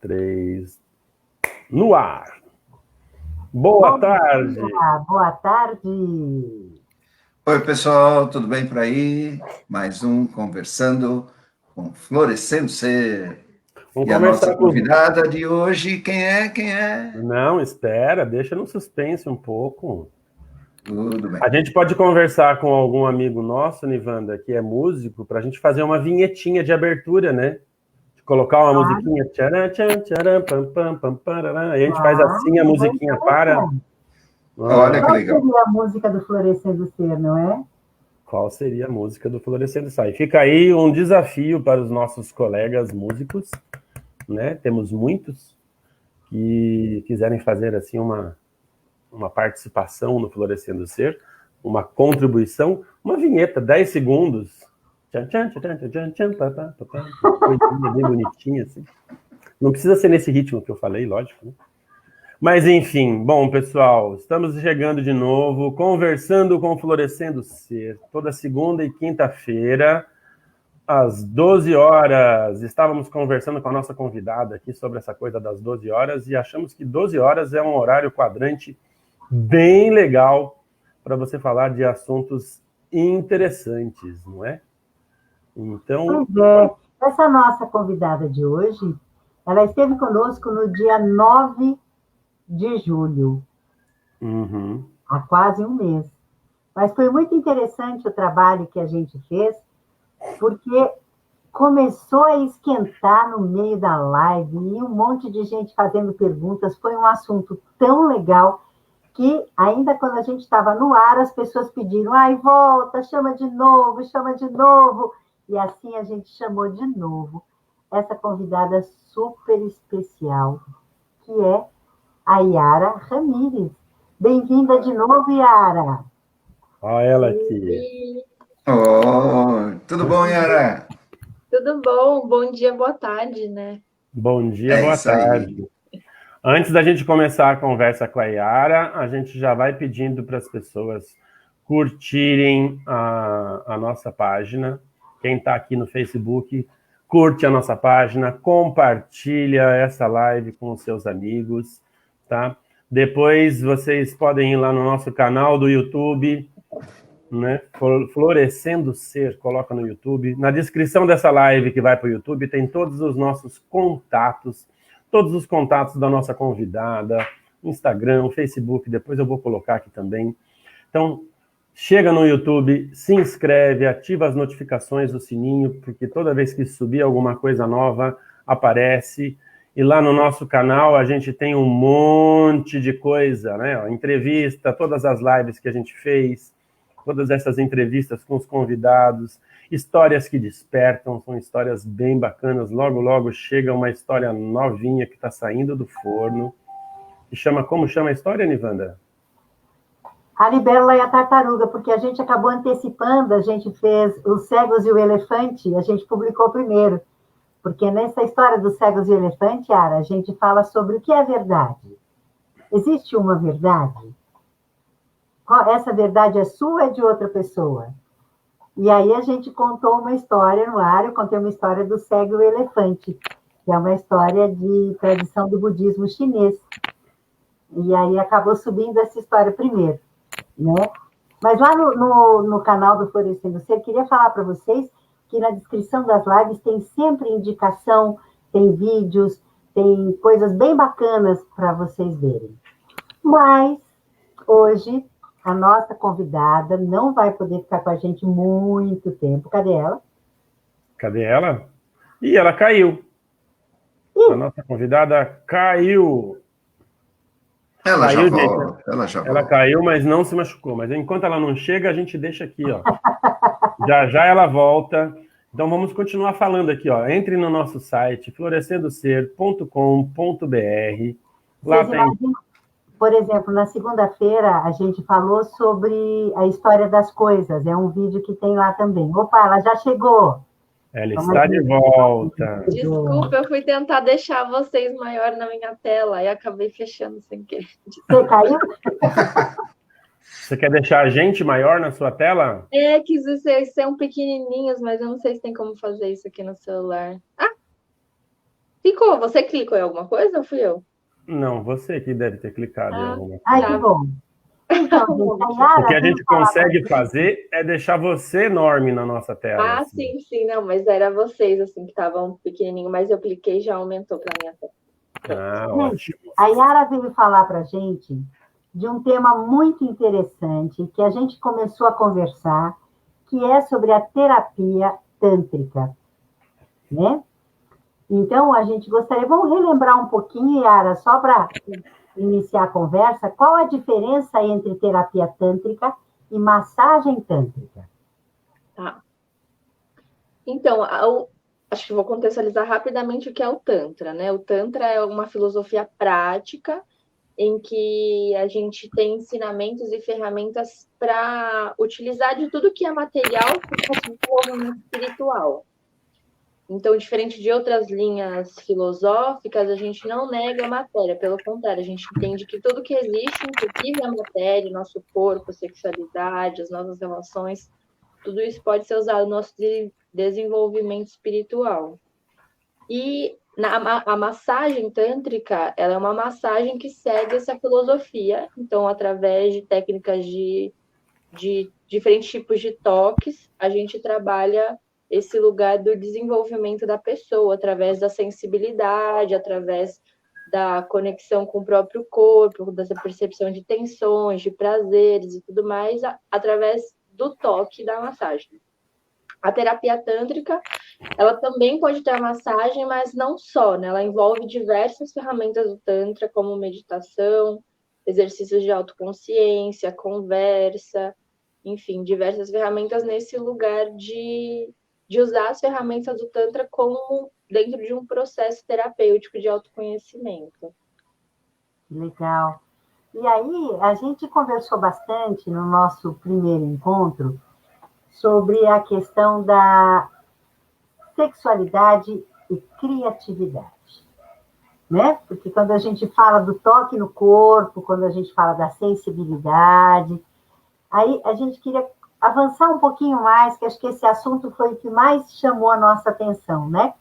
3, no ar. Boa tarde. Boa tarde. Oi, pessoal, tudo bem por aí? Mais um Conversando com Florescendo Ser. Vamos e a conversar nossa convidada de hoje, quem é? Não, espera, deixa no suspense um pouco. Tudo bem. A gente pode conversar com algum amigo nosso, Nivanda, que é músico, para a gente fazer uma vinhetinha de abertura, né? De colocar uma musiquinha. Tcharam, tcharam, tcharam, pam, pam, pam, parará. Aí a gente faz assim, a musiquinha para. Olha que legal. Qual seria a música do Florescendo Ser, não é? Qual seria a música do Florescendo Sai? Fica aí um desafio para os nossos colegas músicos, né? Temos muitos que quiserem fazer assim uma participação no Florescendo Ser, uma contribuição, uma vinheta, 10 segundos. Coisinha bem bonitinha, assim. Não precisa ser nesse ritmo que eu falei, lógico, né? Mas, enfim, bom, pessoal, estamos chegando de novo, conversando com o Florescendo Ser, toda segunda e quinta-feira, às 12 horas. Estávamos conversando com a nossa convidada aqui sobre essa coisa das 12 horas e achamos que 12 horas é um horário quadrante bem legal para você falar de assuntos interessantes, não é? Então... Pois é. Essa nossa convidada de hoje, ela esteve conosco no dia 9 de julho, há quase um mês. Mas foi muito interessante o trabalho que a gente fez, porque começou a esquentar no meio da live e um monte de gente fazendo perguntas. Foi um assunto tão legal que ainda quando a gente estava no ar, as pessoas pediram, ai, volta, chama de novo, chama de novo. E assim a gente chamou de novo essa convidada super especial, que é a Yara Ramírez. Bem-vinda de novo, Yara. Olha ela aqui. Tudo bom, Yara? Tudo bom, bom dia, boa tarde, né? Bom dia, boa tarde. Antes da gente começar a conversa com a Yara, a gente já vai pedindo para as pessoas curtirem a nossa página. Quem está aqui no Facebook, curte a nossa página, compartilha essa live com os seus amigos, tá? Depois vocês podem ir lá no nosso canal do YouTube, né? Florescendo Ser, coloca no YouTube. Na descrição dessa live que vai para o YouTube tem todos os nossos contatos, todos os contatos da nossa convidada, Instagram, Facebook, depois eu vou colocar aqui também. Então, chega no YouTube, se inscreve, ativa as notificações do sininho, porque toda vez que subir alguma coisa nova, aparece. E lá no nosso canal a gente tem um monte de coisa, né? Entrevista, todas as lives que a gente fez, todas essas entrevistas com os convidados, histórias que despertam, são histórias bem bacanas. Logo, logo chega uma história novinha que está saindo do forno. E como chama a história, Nivanda? A Libélula e a Tartaruga, porque a gente acabou antecipando, a gente fez Os Cegos e o Elefante, a gente publicou primeiro. Porque nessa história dos cegos e o elefante, Yara, a gente fala sobre o que é verdade. Existe uma verdade? Essa verdade é sua ou é de outra pessoa? E aí a gente contou uma história no ar, eu contei uma história do cego e o elefante, que é uma história de tradição do budismo chinês. E aí acabou subindo essa história primeiro, né? Mas lá no canal do Florescendo Ser, queria falar para vocês que na descrição das lives tem sempre indicação, tem vídeos, tem coisas bem bacanas para vocês verem. Mas hoje a nossa convidada não vai poder ficar com a gente muito tempo. Cadê ela? Cadê ela? Ih, ela caiu. A nossa convidada caiu. Ela já volta, ela caiu, mas não se machucou. Mas enquanto ela não chega, a gente deixa aqui, ó. Já ela volta. Então vamos continuar falando aqui, ó. Entre no nosso site, florescendoser.com.br. Lá tem... Por exemplo, na segunda-feira a gente falou sobre a história das coisas. É um vídeo que tem lá também. Opa, ela já chegou. Ela está de volta. Desculpa, eu fui tentar deixar vocês maior na minha tela e acabei fechando sem querer. Você caiu? Você quer deixar a gente maior na sua tela? É, que vocês são pequenininhos, mas eu não sei se tem como fazer isso aqui no celular. Ah! Clicou, você clicou em alguma coisa ou fui eu? Não, você que deve ter clicado em alguma coisa. Ai, que bom. Então, gente, a Yara O que a veio gente falar consegue fazer é deixar você enorme na nossa tela. Ah, assim. sim, não, mas era vocês, assim, que estavam pequenininho, mas eu cliquei e já aumentou para minha tela. Ah, Gente, ótimo. a Yara veio falar para a gente de um tema muito interessante que a gente começou a conversar, que é sobre a terapia tântrica, né? Então, a gente gostaria, vamos relembrar um pouquinho, Yara, só para iniciar a conversa, qual a diferença entre terapia tântrica e massagem tântrica? Tá. Então, acho que vou contextualizar rapidamente o que é o Tantra, né? O Tantra é uma filosofia prática em que a gente tem ensinamentos e ferramentas para utilizar de tudo que é material para o nosso desenvolvimento espiritual. Então, diferente de outras linhas filosóficas, a gente não nega a matéria, pelo contrário, a gente entende que tudo que existe, inclusive a matéria, o nosso corpo, a sexualidade, as nossas relações, tudo isso pode ser usado no nosso desenvolvimento espiritual. E a massagem tântrica, ela é uma massagem que segue essa filosofia, então, através de técnicas de diferentes tipos de toques, a gente trabalha esse lugar do desenvolvimento da pessoa, através da sensibilidade, através da conexão com o próprio corpo, dessa percepção de tensões, de prazeres e tudo mais, através do toque da massagem. A terapia tântrica, ela também pode ter a massagem, mas não só, né? Ela envolve diversas ferramentas do Tantra, como meditação, exercícios de autoconsciência, conversa, enfim, diversas ferramentas nesse lugar de usar as ferramentas do Tantra como dentro de um processo terapêutico de autoconhecimento. Legal. E aí, a gente conversou bastante no nosso primeiro encontro sobre a questão da sexualidade e criatividade, né? Porque quando a gente fala do toque no corpo, quando a gente fala da sensibilidade, aí a gente queria avançar um pouquinho mais, que acho que esse assunto foi o que mais chamou a nossa atenção, né?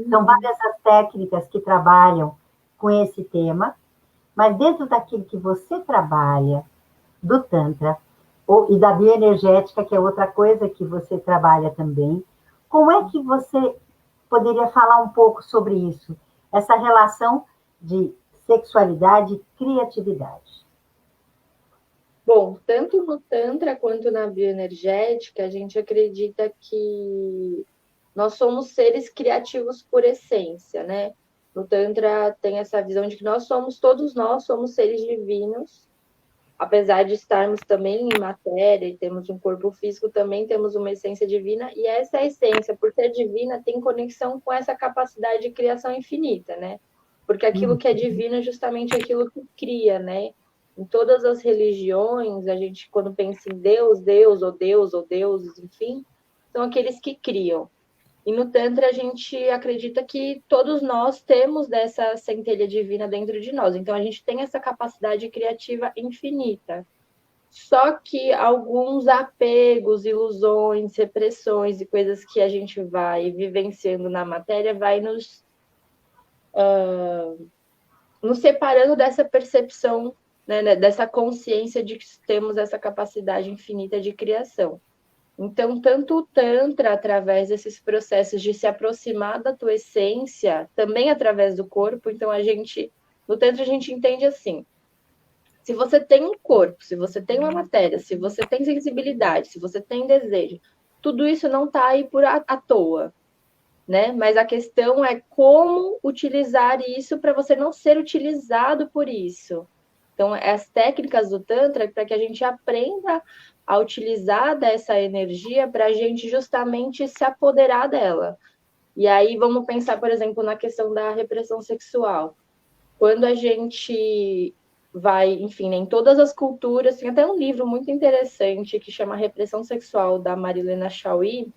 São várias as técnicas que trabalham com esse tema, mas dentro daquilo que você trabalha, do Tantra, e da bioenergética, que é outra coisa que você trabalha também, como é que você poderia falar um pouco sobre isso? Essa relação de sexualidade e criatividade. Bom, tanto no Tantra quanto na bioenergética, a gente acredita que nós somos seres criativos por essência, né? No Tantra tem essa visão de que todos nós somos seres divinos, apesar de estarmos também em matéria e temos um corpo físico, também temos uma essência divina, e essa essência, por ser divina, tem conexão com essa capacidade de criação infinita, né? Porque aquilo que é divino é justamente aquilo que cria, né? Em todas as religiões, a gente, quando pensa em Deus, ou deuses, enfim, são aqueles que criam. E no Tantra a gente acredita que todos nós temos dessa centelha divina dentro de nós. Então a gente tem essa capacidade criativa infinita. Só que alguns apegos, ilusões, repressões e coisas que a gente vai vivenciando na matéria vai nos separando dessa percepção, né, dessa consciência de que temos essa capacidade infinita de criação. Então, tanto o Tantra, através desses processos de se aproximar da tua essência, também através do corpo, então no Tantra a gente entende assim, se você tem um corpo, se você tem uma matéria, se você tem sensibilidade, se você tem desejo, tudo isso não está aí à toa, né? Mas a questão é como utilizar isso para você não ser utilizado por isso. Então, as técnicas do Tantra é para que a gente aprenda a utilizar dessa energia para a gente justamente se apoderar dela. E aí vamos pensar, por exemplo, na questão da repressão sexual. Quando a gente vai, enfim, em todas as culturas, tem até um livro muito interessante que chama Repressão Sexual, da Marilena Chauí,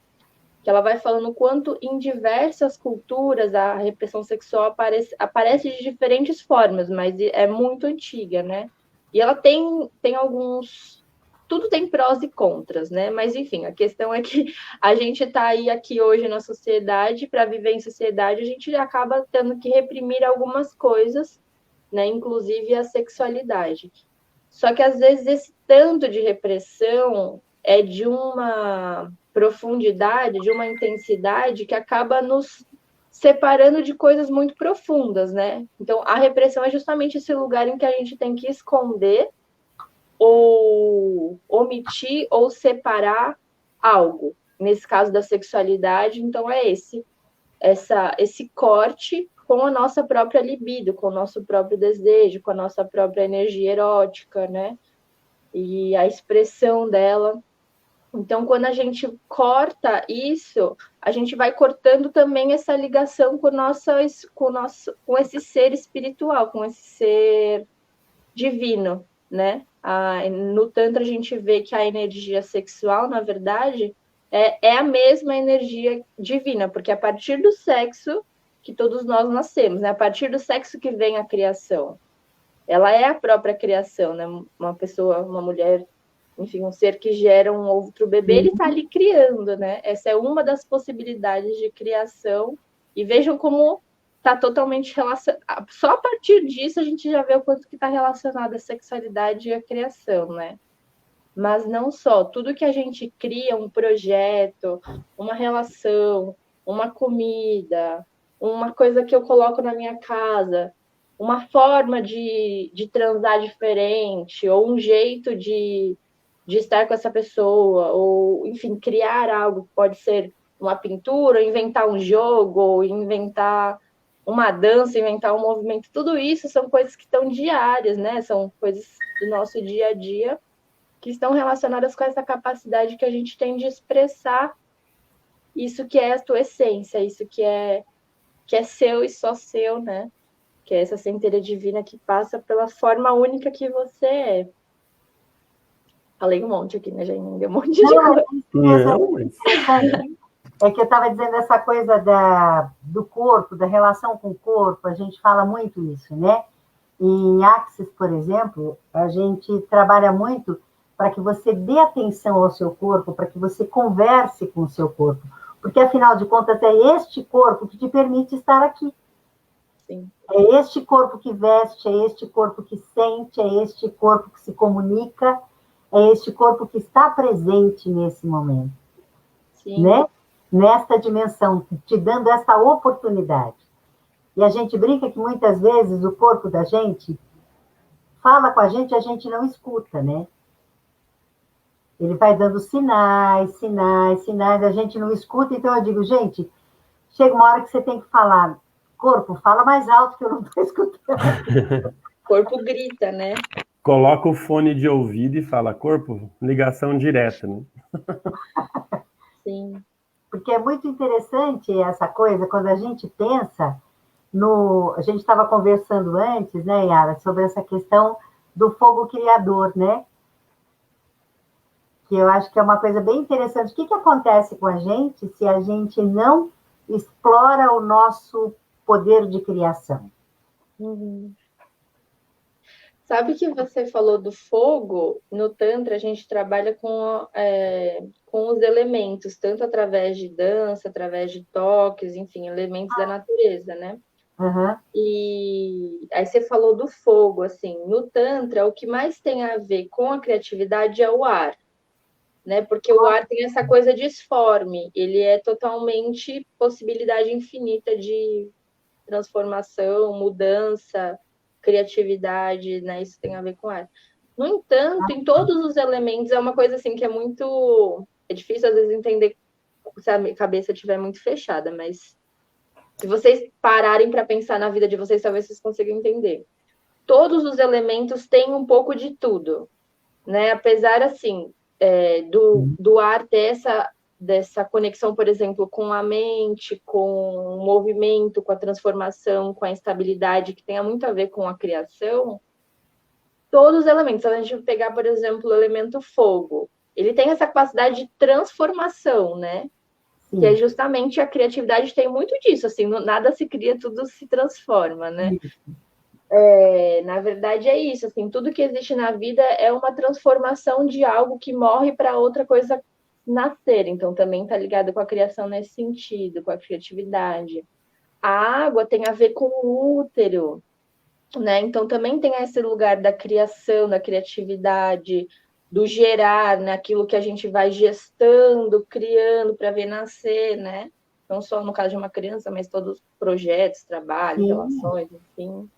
que ela vai falando o quanto em diversas culturas a repressão sexual aparece de diferentes formas, mas é muito antiga, né? E ela tem alguns tudo tem prós e contras, né? Mas, enfim, a questão é que a gente está aqui hoje na sociedade, para viver em sociedade, a gente acaba tendo que reprimir algumas coisas, né? Inclusive a sexualidade. Só que, às vezes, esse tanto de repressão é de uma profundidade, de uma intensidade que acaba nos separando de coisas muito profundas, né? Então, a repressão é justamente esse lugar em que a gente tem que esconder ou omitir ou separar algo. Nesse caso da sexualidade, então é esse corte com a nossa própria libido, com o nosso próprio desejo, com a nossa própria energia erótica, né? E a expressão dela. Então, quando a gente corta isso, a gente vai cortando também essa ligação com esse ser espiritual, com esse ser divino, né? No Tantra, a gente vê que a energia sexual, na verdade, é a mesma energia divina, porque a partir do sexo que todos nós nascemos, né? A partir do sexo que vem a criação. Ela é a própria criação, né? Uma mulher, enfim, um ser que gera um outro bebê, ele está ali criando, né? Essa é uma das possibilidades de criação. E vejam como está totalmente relacionado. Só a partir disso a gente já vê o quanto que está relacionado a sexualidade e a criação, né? Mas não só. Tudo que a gente cria, um projeto, uma relação, uma comida, uma coisa que eu coloco na minha casa, uma forma de transar diferente, ou um jeito de estar com essa pessoa, ou, enfim, criar algo, pode ser uma pintura, inventar um jogo, ou inventar uma dança, inventar um movimento, tudo isso são coisas que estão diárias, né? São coisas do nosso dia a dia que estão relacionadas com essa capacidade que a gente tem de expressar isso que é a tua essência, isso que é seu e só seu, né? Que é essa centelha divina que passa pela forma única que você é. Falei um monte aqui, né, Jane? Deu um monte de coisa. Não, mas... É que eu estava dizendo essa coisa do corpo, da relação com o corpo, a gente fala muito isso, né? Em Axis, por exemplo, a gente trabalha muito para que você dê atenção ao seu corpo, para que você converse com o seu corpo. Porque, afinal de contas, é este corpo que te permite estar aqui. Sim. É este corpo que veste, é este corpo que sente, é este corpo que se comunica, é este corpo que está presente nesse momento. Sim. Né? Nesta dimensão, te dando essa oportunidade. E a gente brinca que muitas vezes o corpo da gente fala com a gente não escuta, né? Ele vai dando sinais, a gente não escuta, então eu digo, gente, chega uma hora que você tem que falar, corpo, fala mais alto que eu não estou escutando. Corpo grita, né? Coloca o fone de ouvido e fala, corpo, ligação direta, né? Sim. Porque é muito interessante essa coisa, quando a gente pensa a gente estava conversando antes, né, Yara, sobre essa questão do fogo criador, né? Que eu acho que é uma coisa bem interessante. O que acontece com a gente se a gente não explora o nosso poder de criação? Uhum. Sabe que você falou do fogo? No Tantra, a gente trabalha com os elementos, tanto através de dança, através de toques, enfim, elementos da natureza, né? Uhum. E aí você falou do fogo, assim, no Tantra, o que mais tem a ver com a criatividade é o ar, né? Porque o ar tem essa coisa disforme, ele é totalmente possibilidade infinita de transformação, mudança, criatividade, né? Isso tem a ver com ar. No entanto, em todos os elementos, é uma coisa assim que é difícil às vezes entender se a cabeça estiver muito fechada, mas se vocês pararem para pensar na vida de vocês, talvez vocês consigam entender. Todos os elementos têm um pouco de tudo, né? Apesar, assim, do ar ter dessa conexão, por exemplo, com a mente, com o movimento, com a transformação, com a estabilidade, que tenha muito a ver com a criação, todos os elementos. Se a gente pegar, por exemplo, o elemento fogo, ele tem essa capacidade de transformação, né? Sim. Que é justamente a criatividade tem muito disso, assim, nada se cria, tudo se transforma, né? na verdade é isso, assim, tudo que existe na vida é uma transformação de algo que morre para outra coisa nascer, então também está ligado com a criação nesse sentido, com a criatividade. A água tem a ver com o útero, né? Então também tem esse lugar da criação, da criatividade, do gerar, né? Aquilo que a gente vai gestando, criando para ver nascer, né? Não só no caso de uma criança, mas todos os projetos, trabalhos, relações, enfim.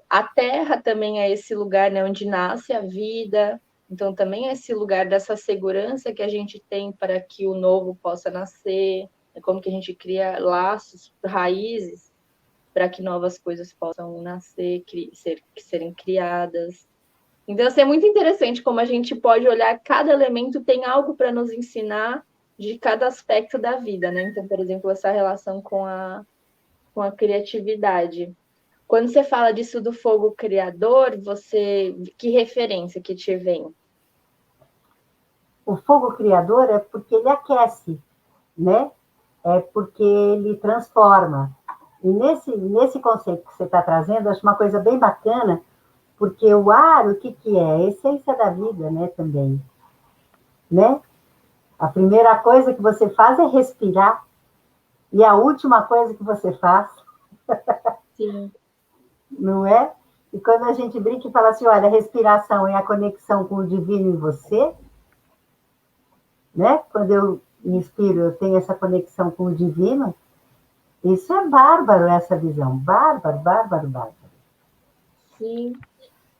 A terra também é esse lugar, né, onde nasce a vida, então também é esse lugar dessa segurança que a gente tem para que o novo possa nascer, é como que a gente cria laços, raízes, para que novas coisas possam nascer, serem criadas. Então, assim, é muito interessante como a gente pode olhar, cada elemento tem algo para nos ensinar de cada aspecto da vida, né? Então, por exemplo, essa relação com a criatividade. Quando você fala disso do fogo criador, que referência que te vem? O fogo criador é porque ele aquece, né? É porque ele transforma. E nesse conceito que você está trazendo, acho uma coisa bem bacana, porque o ar, o que é? A essência da vida, né, também. Né? A primeira coisa que você faz é respirar, e a última coisa que você faz... Sim. Não é? E quando a gente brinca e fala assim, olha, a respiração é a conexão com o divino em você, né? Quando eu me inspiro, eu tenho essa conexão com o divino. Isso é bárbaro, essa visão. Bárbaro, bárbaro, bárbaro. Sim.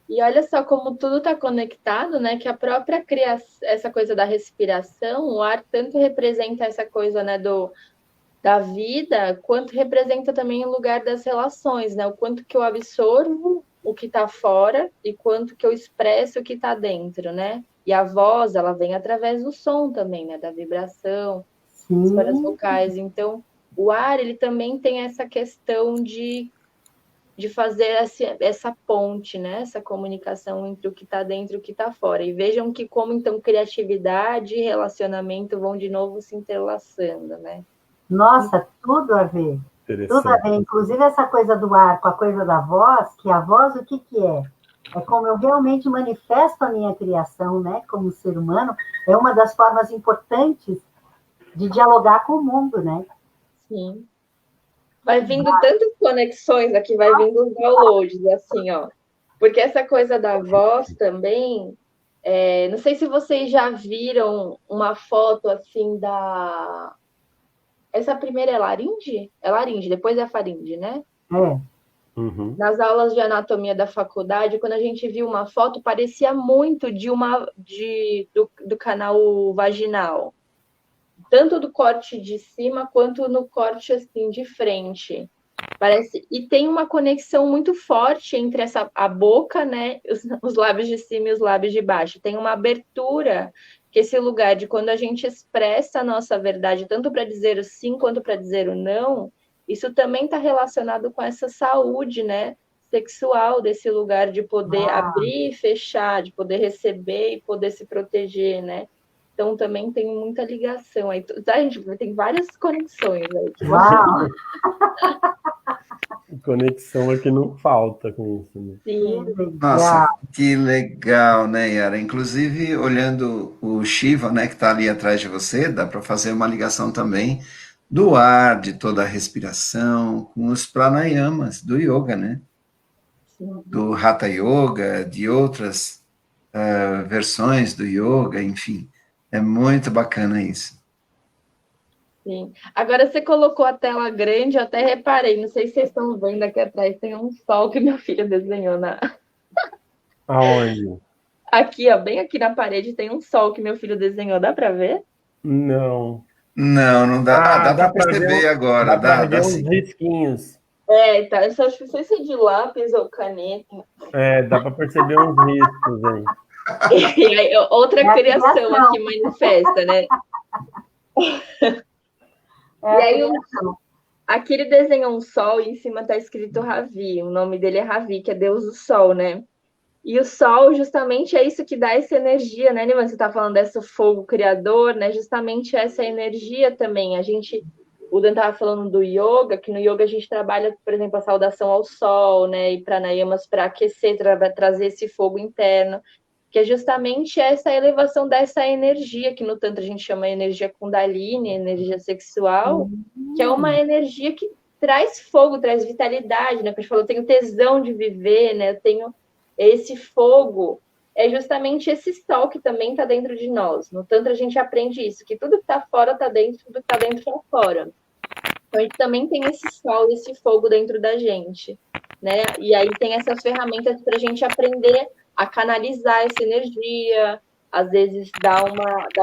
E olha só como tudo está conectado, né? Que a própria criação, essa coisa da respiração, o ar tanto representa essa coisa, né, da vida, quanto representa também o lugar das relações, né? O quanto que eu absorvo o que está fora e quanto que eu expresso o que está dentro, né? E a voz, ela vem através do som também, né? Da vibração, das cordas vocais. Então, o ar, ele também tem essa questão de fazer essa ponte, né? Essa comunicação entre o que está dentro e o que está fora. E vejam que como, então, criatividade e relacionamento vão de novo se entrelaçando, né? Nossa, tudo a ver. Tudo a ver. Inclusive essa coisa do ar com a coisa da voz, que a voz o que é? É como eu realmente manifesto a minha criação, né? Como ser humano, é uma das formas importantes de dialogar com o mundo, né? Sim. Vai vindo tantas conexões aqui, vai vindo os downloads, assim, ó. Porque essa coisa da voz também, não sei se vocês já viram uma foto, assim, da... Essa primeira é laringe? É laringe, depois é a faringe, né? É. Uhum. Nas aulas de anatomia da faculdade, quando a gente viu uma foto, parecia muito do canal vaginal. Tanto do corte de cima, quanto no corte, assim, de frente. Parece... E tem uma conexão muito forte entre a boca, né? Os lábios de cima e os lábios de baixo. Tem uma abertura, que esse lugar de quando a gente expressa a nossa verdade, tanto para dizer o sim quanto para dizer o não, isso também está relacionado com essa saúde, né? Sexual, desse lugar de poder abrir e fechar, de poder receber e poder se proteger, né? Então, também tem muita ligação aí. A gente tem várias conexões aí. Uau! Conexão é que não falta com isso, né? Sim. Nossa, que legal, né, Yara? Inclusive, olhando o Shiva, né, que está ali atrás de você, dá para fazer uma ligação também do ar, de toda a respiração, com os pranayamas do yoga, né? Sim. Do Hatha Yoga, de outras versões do yoga, enfim. É muito bacana isso. Sim. Agora você colocou a tela grande, eu até reparei, não sei se vocês estão vendo aqui atrás, tem um sol que meu filho desenhou na... Aonde? Aqui, ó, bem aqui na parede tem um sol que meu filho desenhou, dá para ver? Não. Não dá. Dá para perceber agora. Dá para ver uns sim. risquinhos. Tá. Eu só não sei se é de lápis ou caneta. Dá para perceber uns riscos aí. E aí, outra criação aqui manifesta, né? E aí, aqui ele desenhou um sol e em cima está escrito Ravi. O nome dele é Ravi, que é Deus do Sol, né? E o sol, justamente, é isso que dá essa energia, né, Nivan? Você está falando desse fogo criador, né? Justamente essa energia também. A gente o Dan estava falando do yoga, que no yoga a gente trabalha, por exemplo, a saudação ao sol, né? E pranayamas para aquecer, trazer esse fogo interno, que é justamente essa elevação dessa energia, que no Tantra a gente chama energia Kundalini, energia sexual, que é uma energia que traz fogo, traz vitalidade, né? Que a gente falou, eu tenho tesão de viver, né? Eu tenho esse fogo. É justamente esse sol que também está dentro de nós. No Tantra a gente aprende isso, que tudo que está fora está dentro, tudo que está dentro está fora. Então a gente também tem esse sol, esse fogo dentro da gente, né? E aí tem essas ferramentas para a gente aprender a canalizar essa energia, às vezes dar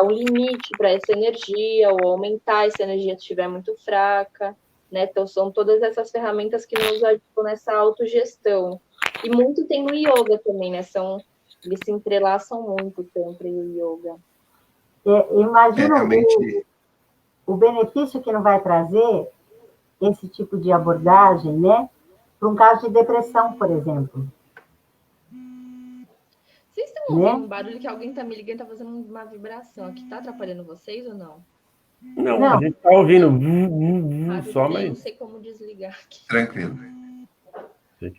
um limite para essa energia, ou aumentar essa energia se estiver muito fraca, né? Então são todas essas ferramentas que nos ajudam nessa autogestão. E muito tem no yoga também, né? Eles se entrelaçam muito, o Tantra e o yoga. Imagina o benefício que não vai trazer esse tipo de abordagem, né? Para um caso de depressão, por exemplo. Vocês estão ouvindo um barulho que alguém está me ligando, está fazendo uma vibração aqui? Está atrapalhando vocês ou não? Não, a gente está ouvindo só, mas... mas... não sei como desligar aqui. Tranquilo.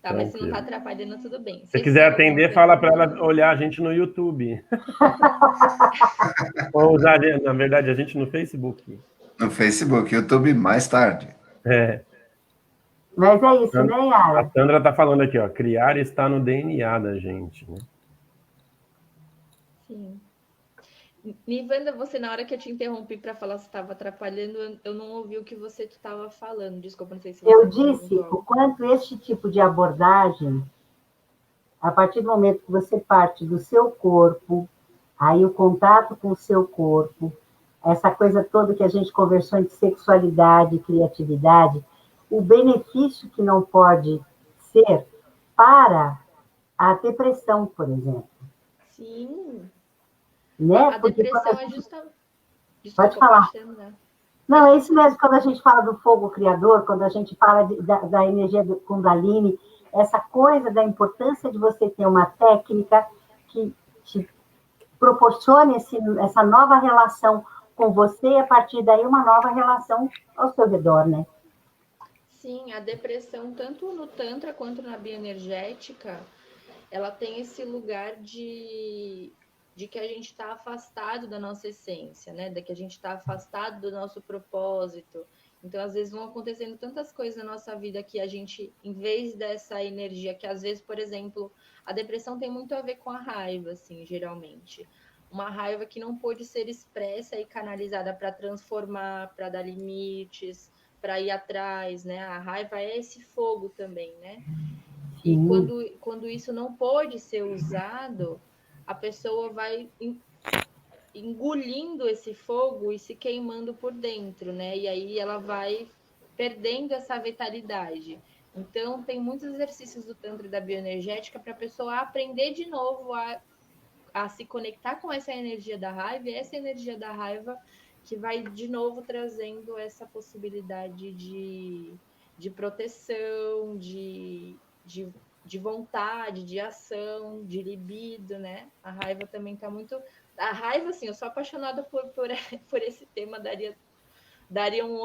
Tá, mas se não está atrapalhando, tudo bem. Se quiser atender, fala para ela olhar a gente no YouTube. Ou usar, na verdade, a gente no Facebook. No Facebook, YouTube mais tarde. Mas é isso, né, Yara? A Sandra está falando aqui, ó, criar está no DNA da gente, né? Sim. Nivanda, você, na hora que eu te interrompi para falar se estava atrapalhando, eu não ouvi o que você estava falando. Desculpa, não sei se você... Eu disse o quanto este tipo de abordagem, a partir do momento que você parte do seu corpo, aí o contato com o seu corpo, essa coisa toda que a gente conversou entre sexualidade e criatividade, o benefício que não pode ser para a depressão, por exemplo. Sim. Né? A depressão é justamente... Pode falar. Não, é isso mesmo, quando a gente fala do fogo criador, quando a gente fala da energia do Kundalini, essa coisa da importância de você ter uma técnica que te proporcione essa nova relação com você e, a partir daí, uma nova relação ao seu redor, né? Sim, a depressão, tanto no Tantra quanto na bioenergética, ela tem esse lugar de que a gente está afastado da nossa essência, né? De que a gente está afastado do nosso propósito. Então, às vezes, vão acontecendo tantas coisas na nossa vida que a gente, em vez dessa energia, que às vezes, por exemplo, a depressão tem muito a ver com a raiva, assim, geralmente. Uma raiva que não pôde ser expressa e canalizada para transformar, para dar limites, para ir atrás, né? A raiva é esse fogo também, né? E quando isso não pode ser usado, a pessoa vai engolindo esse fogo e se queimando por dentro, né? E aí ela vai perdendo essa vitalidade. Então, tem muitos exercícios do Tantra e da bioenergética para a pessoa aprender de novo a se conectar com essa energia da raiva, e essa energia da raiva que vai de novo trazendo essa possibilidade de proteção, de vontade, de ação, de libido, né? A raiva também está muito... A raiva, assim, eu sou apaixonada por esse tema, daria uma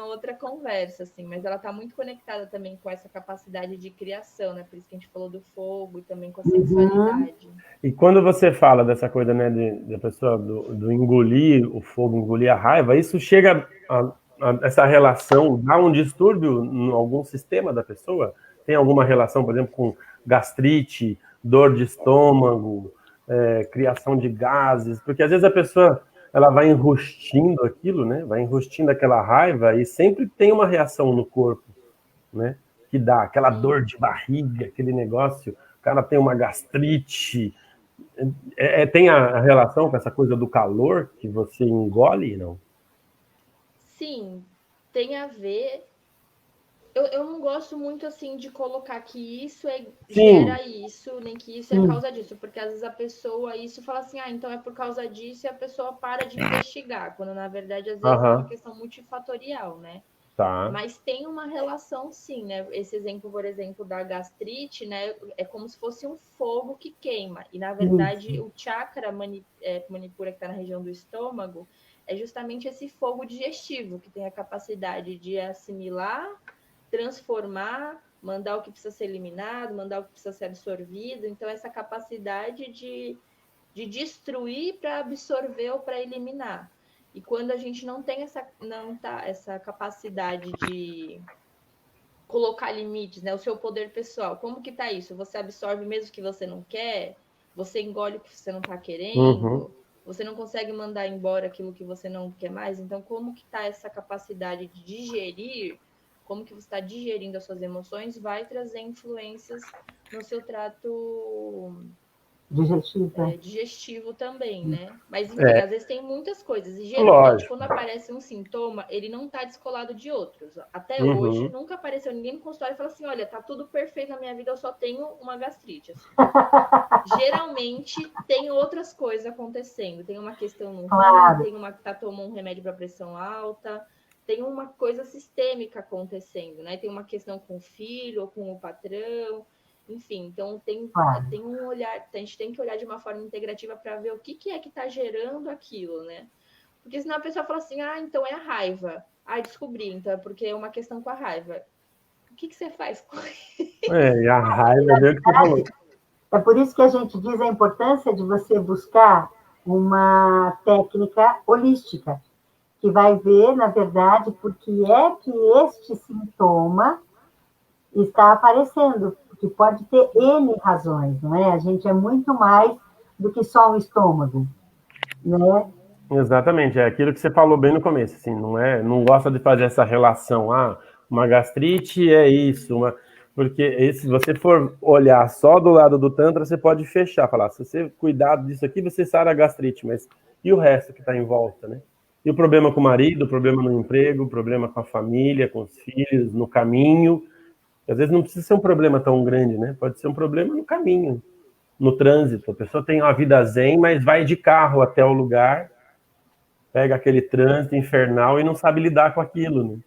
outra conversa, assim, mas ela está muito conectada também com essa capacidade de criação, né? Por isso que a gente falou do fogo e também com a sexualidade. E quando você fala dessa coisa, né, da pessoa do engolir o fogo, engolir a raiva, isso chega essa relação, dá um distúrbio em algum sistema da pessoa? Tem alguma relação, por exemplo, com gastrite, dor de estômago, criação de gases? Porque às vezes a pessoa ela vai enrustindo aquilo, né? Vai enrustindo aquela raiva e sempre tem uma reação no corpo, né? Que dá aquela dor de barriga, aquele negócio, o cara tem uma gastrite. Tem a relação com essa coisa do calor que você engole, não? Sim, tem a ver. Eu não gosto muito, assim, de colocar que isso gera isso, nem que isso é causa disso, porque às vezes a pessoa, isso fala assim, então é por causa disso, e a pessoa para de investigar, quando na verdade às vezes é uma questão multifatorial, né? Tá. Mas tem uma relação, sim, né? Esse exemplo, por exemplo, da gastrite, né? É como se fosse um fogo que queima, e na verdade o chakra Manipura, que está na região do estômago, é justamente esse fogo digestivo, que tem a capacidade de assimilar, transformar, mandar o que precisa ser eliminado, mandar o que precisa ser absorvido. Então, essa capacidade de destruir para absorver ou para eliminar. E quando a gente não tem essa capacidade de colocar limites, né? O seu poder pessoal, como que tá isso? Você absorve mesmo que você não quer? Você engole o que você não tá querendo? Você não consegue mandar embora aquilo que você não quer mais? Então, como que tá essa capacidade de digerir? Como que você está digerindo as suas emoções? Vai trazer influências no seu trato digestivo também, né? Mas, enfim, às vezes tem muitas coisas. E, geralmente, quando aparece um sintoma, ele não tá descolado de outros. Até hoje, nunca apareceu ninguém no consultório e falou assim, olha, tá tudo perfeito na minha vida, eu só tenho uma gastrite. Assim. Geralmente, tem outras coisas acontecendo. Tem uma questão no rim, tem uma que tá tomando um remédio para pressão alta, tem uma coisa sistêmica acontecendo, né? Tem uma questão com o filho ou com o patrão. Enfim, então tem um olhar, a gente tem que olhar de uma forma integrativa para ver o que é que está gerando aquilo, né? Porque senão a pessoa fala assim, então é a raiva. Descobri, então é porque é uma questão com a raiva. O que você faz com isso? E a raiva é o que você falou. É por isso que a gente diz a importância de você buscar uma técnica holística, que vai ver, na verdade, por que é que este sintoma está aparecendo, que pode ter N razões, não é? A gente é muito mais do que só um estômago, né? Exatamente, é aquilo que você falou bem no começo, assim, não gosta de fazer essa relação, uma gastrite é isso, porque se você for olhar só do lado do Tantra, você pode fechar, falar, se você cuidar disso aqui, você sara a gastrite, mas e o resto que está em volta, né? E o problema com o marido, o problema no emprego, o problema com a família, com os filhos, no caminho. Às vezes não precisa ser um problema tão grande, né? Pode ser um problema no caminho, no trânsito. A pessoa tem uma vida zen, mas vai de carro até o lugar, pega aquele trânsito infernal e não sabe lidar com aquilo, né?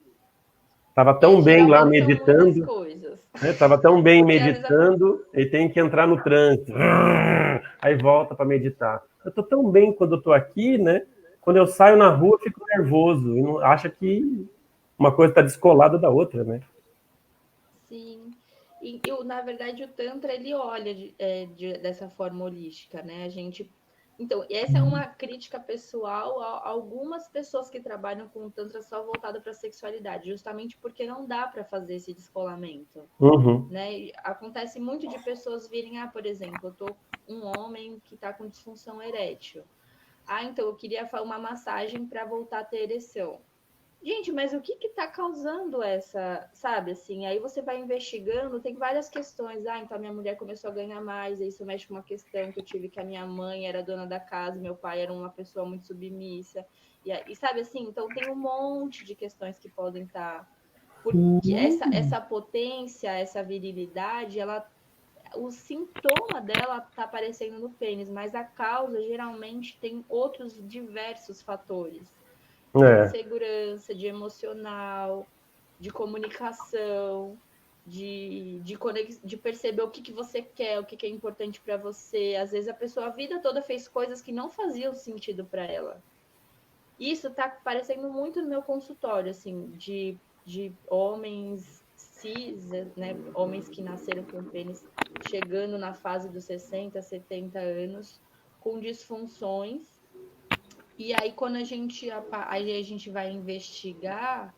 Tava tão bem lá meditando, né? Tava tão bem meditando, e tem que entrar no trânsito. Aí volta para meditar. Eu tô tão bem quando eu tô aqui, né? Quando eu saio na rua, eu fico nervoso e não acha que uma coisa está descolada da outra, né? Sim. E na verdade, o Tantra, ele olha dessa forma holística, né? A gente... Então, essa é uma crítica pessoal a algumas pessoas que trabalham com o Tantra só voltado para a sexualidade, justamente porque não dá para fazer esse descolamento. Né? Acontece muito de pessoas virem, por exemplo, eu tô um homem que está com disfunção erétil. Então eu queria uma massagem para voltar a ter ereção. Gente, mas o que está causando essa, sabe, assim, aí você vai investigando, tem várias questões, então a minha mulher começou a ganhar mais, aí isso mexe com uma questão que eu tive que a minha mãe era dona da casa, meu pai era uma pessoa muito submissa, e sabe, assim, então tem um monte de questões que podem estar, porque essa potência, essa virilidade, o sintoma dela está aparecendo no pênis, mas a causa geralmente tem outros diversos fatores. De insegurança, de emocional, de comunicação, de perceber o que você quer, o que é importante para você. Às vezes a pessoa a vida toda fez coisas que não faziam sentido para ela. Isso está aparecendo muito no meu consultório, assim, de homens cis, né? Homens que nasceram com pênis chegando na fase dos 60, 70 anos, com disfunções. E aí, quando a gente vai investigar,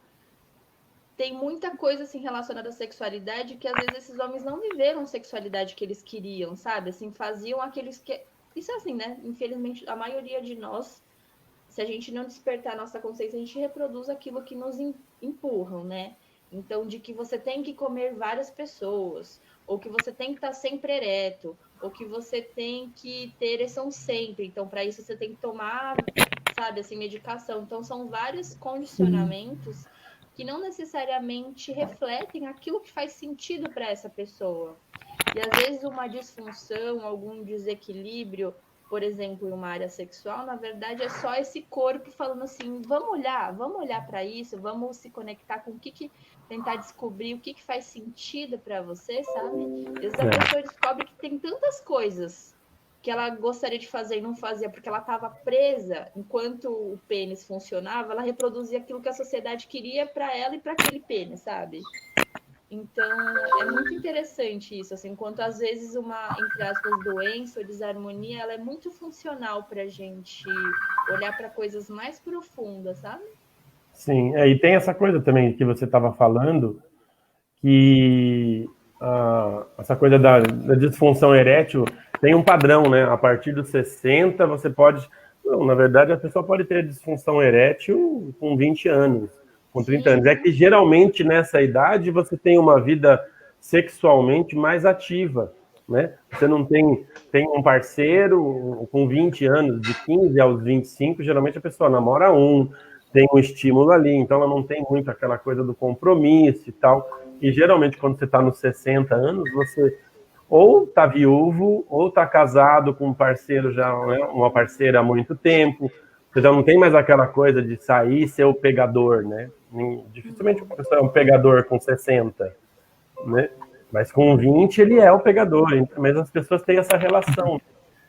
tem muita coisa assim relacionada à sexualidade que às vezes esses homens não viveram a sexualidade que eles queriam, sabe? Assim, faziam aqueles que... Isso é assim, né? Infelizmente, a maioria de nós, se a gente não despertar a nossa consciência, a gente reproduz aquilo que nos empurram, né? Então, de que você tem que comer várias pessoas, ou que você tem que estar sempre ereto, ou que você tem que ter ereção sempre. Então, para isso, você tem que tomar, sabe, assim, medicação. Então, são vários condicionamentos que não necessariamente refletem aquilo que faz sentido para essa pessoa. E, às vezes, uma disfunção, algum desequilíbrio, por exemplo, em uma área sexual, na verdade, é só esse corpo falando assim, vamos olhar para isso, vamos se conectar com o que tentar descobrir o que faz sentido para você, sabe? Às vezes a pessoa descobre que tem tantas coisas que ela gostaria de fazer e não fazia porque ela estava presa, enquanto o pênis funcionava, ela reproduzia aquilo que a sociedade queria para ela e para aquele pênis, sabe? Então, é muito interessante isso, assim, enquanto às vezes uma, entre aspas, doença ou desarmonia, ela é muito funcional para a gente olhar para coisas mais profundas, sabe? Sim, e tem essa coisa também que você estava falando, que essa coisa da disfunção erétil tem um padrão, né? A partir dos 60 você pode... Não, na verdade, a pessoa pode ter disfunção erétil com 20 anos, com 30 anos. É que geralmente nessa idade você tem uma vida sexualmente mais ativa, né? Você não tem um parceiro com 20 anos, de 15 aos 25, geralmente a pessoa namora tem um estímulo ali, então ela não tem muito aquela coisa do compromisso e tal. E geralmente quando você está nos 60 anos, você ou está viúvo, ou está casado com um parceiro já, né, uma parceira há muito tempo, você já não tem mais aquela coisa de sair e ser o pegador, né? Dificilmente uma pessoa é um pegador com 60, né? Mas com 20 ele é o pegador, mas as pessoas têm essa relação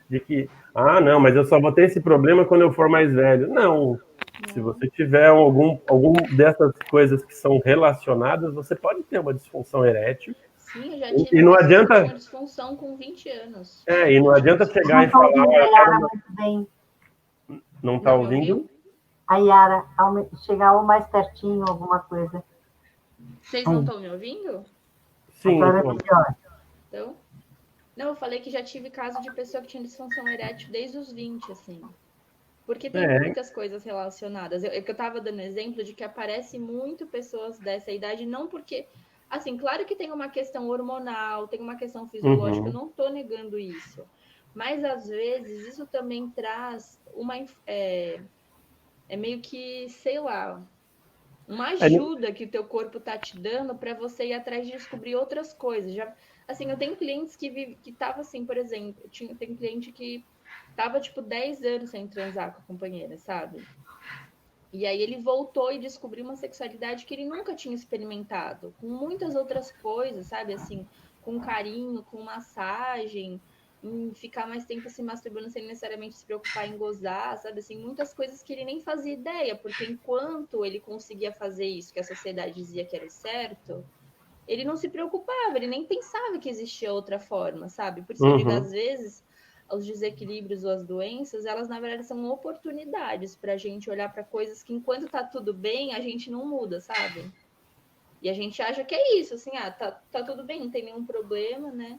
de que, não, mas eu só vou ter esse problema quando eu for mais velho. Não, se você tiver algum dessas coisas que são relacionadas, você pode ter uma disfunção erétil. Sim, eu já tive e não adianta uma disfunção com 20 anos. E não adianta chegar e falar... muito bem. Não está ouvindo? A Yara, chegar ou mais pertinho, alguma coisa. Vocês não estão me ouvindo? Sim. Então, não, eu falei que já tive caso de pessoa que tinha disfunção erétil desde os 20, assim. Porque tem muitas coisas relacionadas. Eu estava dando exemplo de que aparece muito pessoas dessa idade, não porque... Assim, claro que tem uma questão hormonal, tem uma questão fisiológica, eu não estou negando isso. Mas, às vezes, isso também traz uma... É meio que, sei lá, uma ajuda que o teu corpo está te dando para você ir atrás de descobrir outras coisas. Assim, eu tenho clientes que estavam assim, por exemplo, tem cliente que tava, tipo, 10 anos sem transar com a companheira, sabe? E aí ele voltou e descobriu uma sexualidade que ele nunca tinha experimentado, com muitas outras coisas, sabe? Assim, com carinho, com massagem, em ficar mais tempo se masturbando sem necessariamente se preocupar em gozar, sabe? Assim, muitas coisas que ele nem fazia ideia, porque enquanto ele conseguia fazer isso, que a sociedade dizia que era o certo, ele não se preocupava, ele nem pensava que existia outra forma, sabe? Por isso eu digo, às vezes, os desequilíbrios ou as doenças, elas na verdade são oportunidades para a gente olhar para coisas que enquanto tá tudo bem, a gente não muda, sabe? E a gente acha que é isso, assim, tá tudo bem, não tem nenhum problema, né?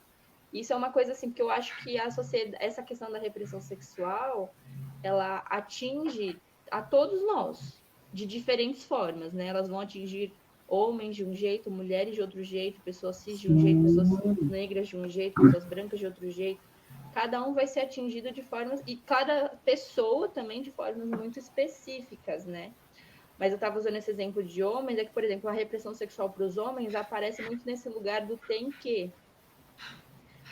Isso é uma coisa assim, porque eu acho que a sociedade, essa questão da repressão sexual, ela atinge a todos nós, de diferentes formas, né? Elas vão atingir homens de um jeito, mulheres de outro jeito, pessoas cis de um jeito, pessoas negras de um jeito, pessoas brancas de outro jeito. Cada um vai ser atingido de formas, e cada pessoa também de formas muito específicas, né? Mas eu estava usando esse exemplo de homens, é que, por exemplo, a repressão sexual para os homens aparece muito nesse lugar do tem que.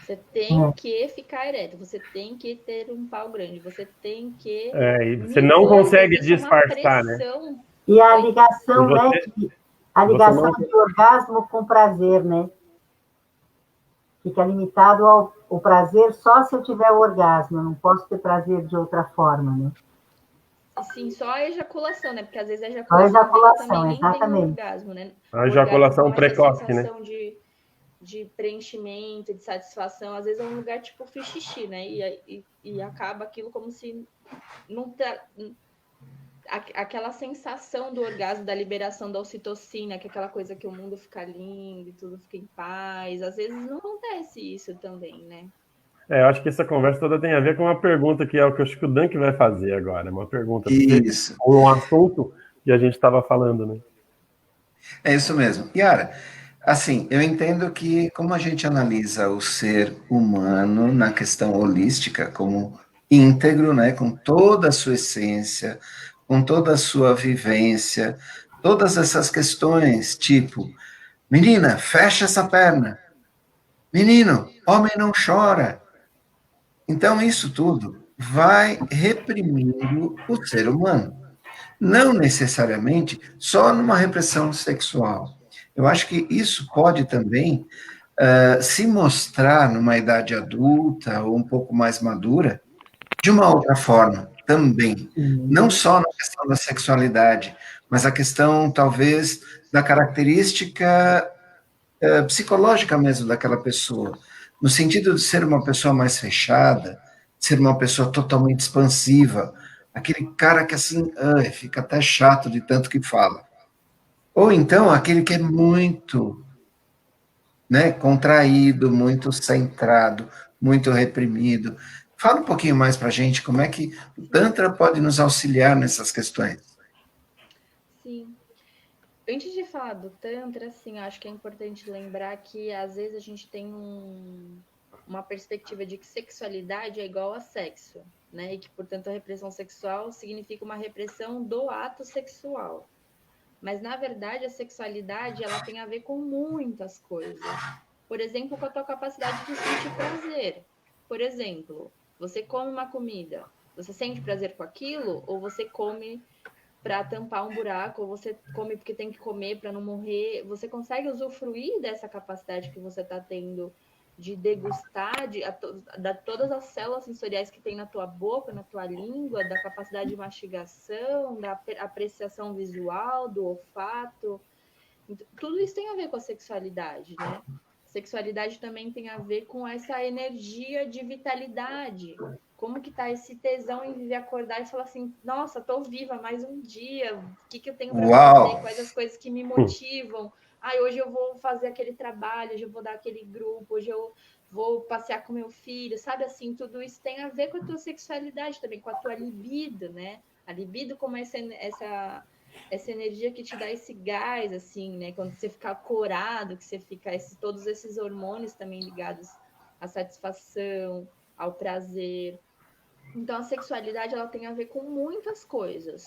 Você tem que ficar ereto, você tem que ter um pau grande, você tem que... e você não consegue disfarçar, né? E a ligação, a ligação de orgasmo com prazer, né? Fica limitado ao prazer só se eu tiver o orgasmo, eu não posso ter prazer de outra forma, né? Sim, só a ejaculação, né? Porque às vezes a ejaculação também nem tem orgasmo, né? A ejaculação precoce, né? De preenchimento, de satisfação, às vezes é um lugar tipo fiz xixi, né? E acaba aquilo como se não aquela sensação do orgasmo, da liberação da ocitocina, que é aquela coisa que o mundo fica lindo e tudo fica em paz. Às vezes não acontece isso também, né? Eu acho que essa conversa toda tem a ver com uma pergunta que é o que eu acho que o Dan que vai fazer agora. Uma pergunta. Isso. Um assunto que a gente estava falando, né? É isso mesmo. Yara, assim, eu entendo que como a gente analisa o ser humano na questão holística como íntegro, né, com toda a sua essência, com toda a sua vivência, todas essas questões, tipo, menina, fecha essa perna. Menino, homem não chora. Então, isso tudo vai reprimindo o ser humano. Não necessariamente só numa repressão sexual. Eu acho que isso pode também se mostrar numa idade adulta ou um pouco mais madura de uma outra forma também. Não só na questão da sexualidade, mas a questão, talvez, da característica psicológica mesmo daquela pessoa, no sentido de ser uma pessoa mais fechada, ser uma pessoa totalmente expansiva, aquele cara que assim, fica até chato de tanto que fala. Ou então aquele que é muito, né, contraído, muito centrado, muito reprimido. Fala um pouquinho mais para a gente como é que o Tantra pode nos auxiliar nessas questões. Sim. Antes de falar do Tantra, assim, acho que é importante lembrar que às vezes a gente tem uma perspectiva de que sexualidade é igual a sexo, né? E que, portanto, a repressão sexual significa uma repressão do ato sexual. Mas, na verdade, a sexualidade, ela tem a ver com muitas coisas. Por exemplo, com a tua capacidade de sentir prazer. Por exemplo, você come uma comida, você sente prazer com aquilo ou você come para tampar um buraco, ou você come porque tem que comer para não morrer? Você consegue usufruir dessa capacidade que você está tendo de degustar todas as células sensoriais que tem na tua boca, na tua língua, da capacidade de mastigação, da apreciação visual, do olfato. Então, tudo isso tem a ver com a sexualidade, né? Sexualidade também tem a ver com essa energia de vitalidade. Como que tá esse tesão em viver, acordar e falar assim, nossa, tô viva mais um dia, o que eu tenho para fazer, quais as coisas que me motivam. Hoje eu vou fazer aquele trabalho, hoje eu vou dar aquele grupo, hoje eu vou passear com meu filho, sabe assim, tudo isso tem a ver com a tua sexualidade também, com a tua libido, né? A libido como essa energia que te dá esse gás, assim, né? Quando você fica corado, que você fica... todos esses hormônios também ligados à satisfação, ao prazer. Então, a sexualidade, ela tem a ver com muitas coisas.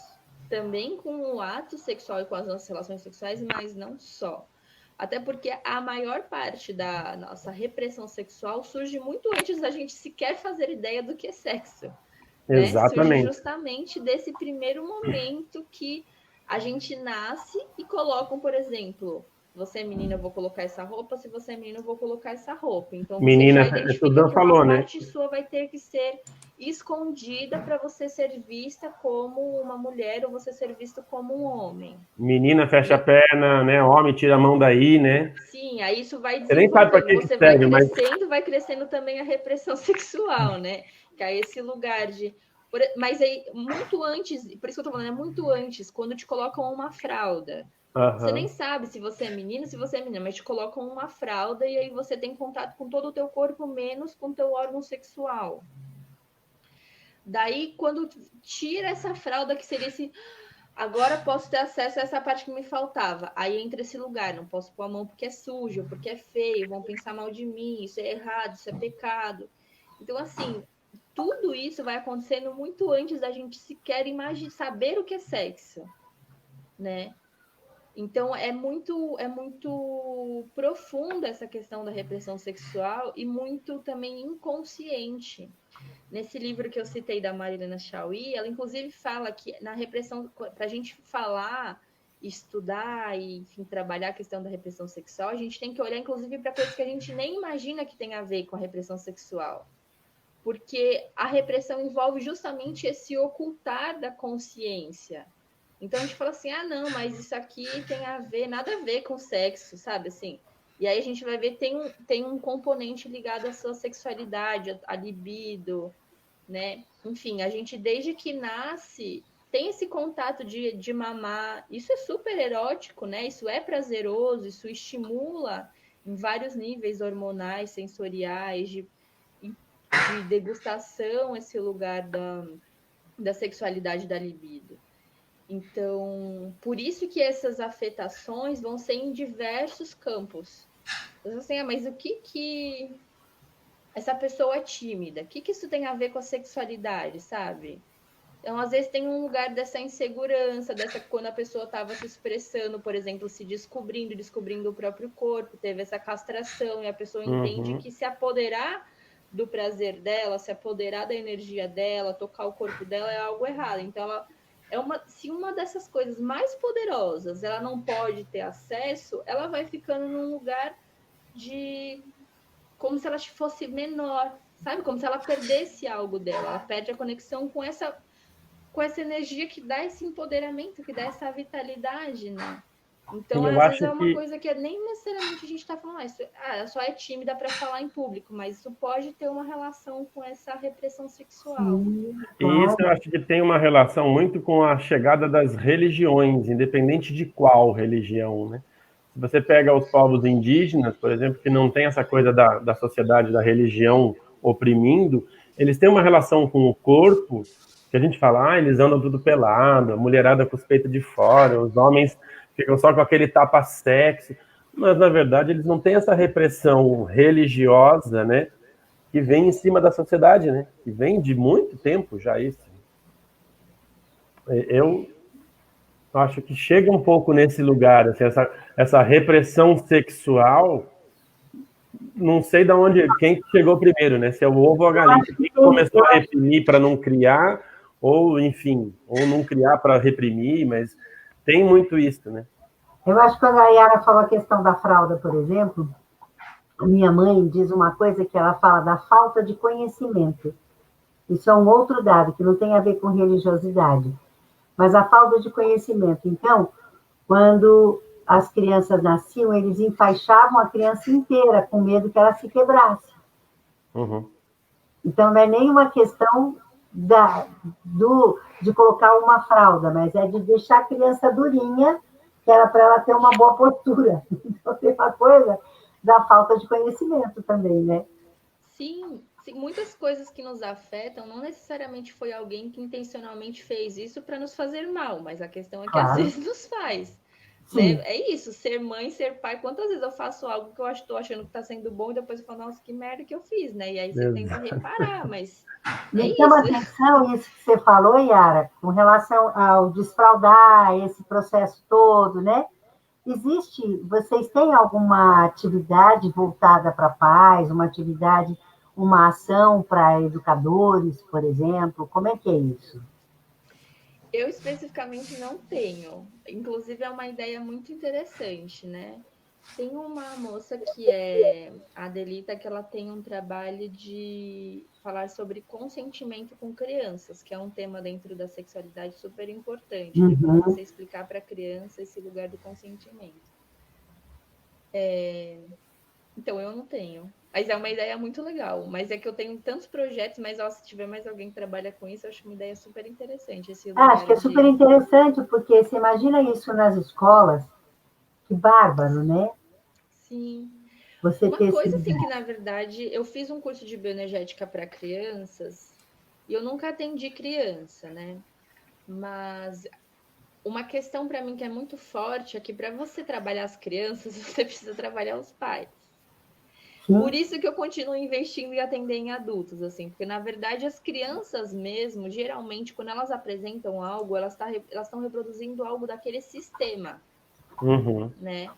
Também com o ato sexual e com as nossas relações sexuais, mas não só. Até porque a maior parte da nossa repressão sexual surge muito antes da gente sequer fazer ideia do que é sexo. Né? Surge justamente desse primeiro momento que a gente nasce e colocam, por exemplo, você é menina, eu vou colocar essa roupa, se você é menino, eu vou colocar essa roupa. Então você menina, já identifica que uma parte sua vai ter que ser escondida para você ser vista como uma mulher ou você ser visto como um homem. Menina fecha a perna, né? Homem tira a mão daí, né? Sim, aí isso vai desenvolvendo. Você vai crescendo, vai crescendo também a repressão sexual, né? Que é esse lugar de... Mas aí, muito antes, por isso que eu tô falando, é muito antes, quando te colocam uma fralda. Você nem sabe se você é menino, se você é menina, mas te colocam uma fralda e aí você tem contato com todo o teu corpo, menos com o teu órgão sexual. Daí, quando tira essa fralda, que seria esse... Agora posso ter acesso a essa parte que me faltava. Aí entra esse lugar, não posso pôr a mão porque é sujo, porque é feio, vão pensar mal de mim, isso é errado, isso é pecado. Então, assim, tudo isso vai acontecendo muito antes da gente sequer saber o que é sexo, né? Então, é muito profunda essa questão da repressão sexual e muito também inconsciente. Nesse livro que eu citei da Marilena Chauí, ela inclusive fala que na repressão, para a gente falar, estudar e, enfim, trabalhar a questão da repressão sexual, a gente tem que olhar inclusive para coisas que a gente nem imagina que tem a ver com a repressão sexual. Porque a repressão envolve justamente esse ocultar da consciência. Então a gente fala assim, não, mas isso aqui tem a ver, nada a ver com sexo, sabe assim? E aí a gente vai ver, tem um componente ligado à sua sexualidade, à libido, né? Enfim, a gente desde que nasce tem esse contato de mamar. Isso é super erótico, né? Isso é prazeroso, isso estimula em vários níveis hormonais, sensoriais, de degustação, esse lugar da sexualidade, da libido. Então, por isso que essas afetações vão ser em diversos campos. Assim, mas o que essa pessoa é tímida? O que isso tem a ver com a sexualidade, sabe? Então, às vezes tem um lugar dessa insegurança, quando a pessoa estava se expressando, por exemplo, se descobrindo o próprio corpo, teve essa castração, e a pessoa entende que se apoderar do prazer dela, se apoderar da energia dela, tocar o corpo dela é algo errado. Então, se uma dessas coisas mais poderosas ela não pode ter acesso, ela vai ficando num lugar de como se ela fosse menor, sabe? Como se ela perdesse algo dela. Ela perde a conexão com essa energia que dá esse empoderamento, que dá essa vitalidade, né? Então, Sim, eu às vezes acho é uma que coisa que nem necessariamente a gente está falando, ela só é tímida para falar em público, mas isso pode ter uma relação com essa repressão sexual. Sim, e isso claro. eu acho que tem uma relação muito com a chegada das religiões, independente de qual religião, né? Se você pega os povos indígenas, por exemplo, que não tem essa coisa da sociedade, da religião oprimindo, eles têm uma relação com o corpo, que a gente fala, eles andam tudo pelado, a mulherada com os peitos de fora, os homens ficam só com aquele tapa-sexo, mas na verdade eles não têm essa repressão religiosa, né, que vem em cima da sociedade, né, que vem de muito tempo já isso. Eu acho que chega um pouco nesse lugar, assim, essa repressão sexual, não sei de onde, quem chegou primeiro, né? Se é o ovo ou a galinha. Quem começou a reprimir para não criar, ou enfim, ou não criar para reprimir, mas tem muito isso, né? Eu acho que quando a Yara falou a questão da fralda, por exemplo, a minha mãe diz uma coisa que ela fala da falta de conhecimento. Isso é um outro dado que não tem a ver com religiosidade, mas a falta de conhecimento. Então, quando as crianças nasciam, eles enfaixavam a criança inteira, com medo que ela se quebrasse. Uhum. Então, não é nem uma questão de colocar uma fralda, mas é de deixar a criança durinha, que era para ela ter uma boa postura. Então, tem uma coisa da falta de conhecimento também, né? Sim, sim, muitas coisas que nos afetam não necessariamente foi alguém que intencionalmente fez isso para nos fazer mal, mas a questão é que às Claro. vezes nos faz. Né? Sim. É isso, ser mãe, ser pai. Quantas vezes eu faço algo que eu estou achando que está sendo bom e depois eu falo, nossa, que merda que eu fiz, né? E aí você tenta reparar, mas é Me chama a isso. atenção isso que você falou, Yara, com relação ao desfraldar, esse processo todo, né? Vocês têm alguma atividade voltada para pais, uma atividade, uma ação para educadores, por exemplo? Como é que é isso? Eu especificamente não tenho. Inclusive, é uma ideia muito interessante, né? Tem uma moça que é a Adelita, que ela tem um trabalho de falar sobre consentimento com crianças, que é um tema dentro da sexualidade super importante, de como Uhum. você explicar para a criança esse lugar do consentimento. Então, eu não tenho. Mas é uma ideia muito legal. Mas é que eu tenho tantos projetos, mas ó, se tiver mais alguém que trabalha com isso, eu acho uma ideia super interessante, esse Acho lugar que é super de... interessante, porque você imagina isso nas escolas, que bárbaro, né? Sim. Você Uma ter esse coisa assim que, lugar. na verdade, eu fiz um curso de bioenergética para crianças e eu nunca atendi criança, né? Mas uma questão para mim que é muito forte é que para você trabalhar as crianças, você precisa trabalhar os pais. Por Sim, isso que eu continuo investindo em atender em adultos, assim, porque na verdade as crianças mesmo, geralmente, quando elas apresentam algo, elas estão reproduzindo algo daquele sistema, Uhum. né?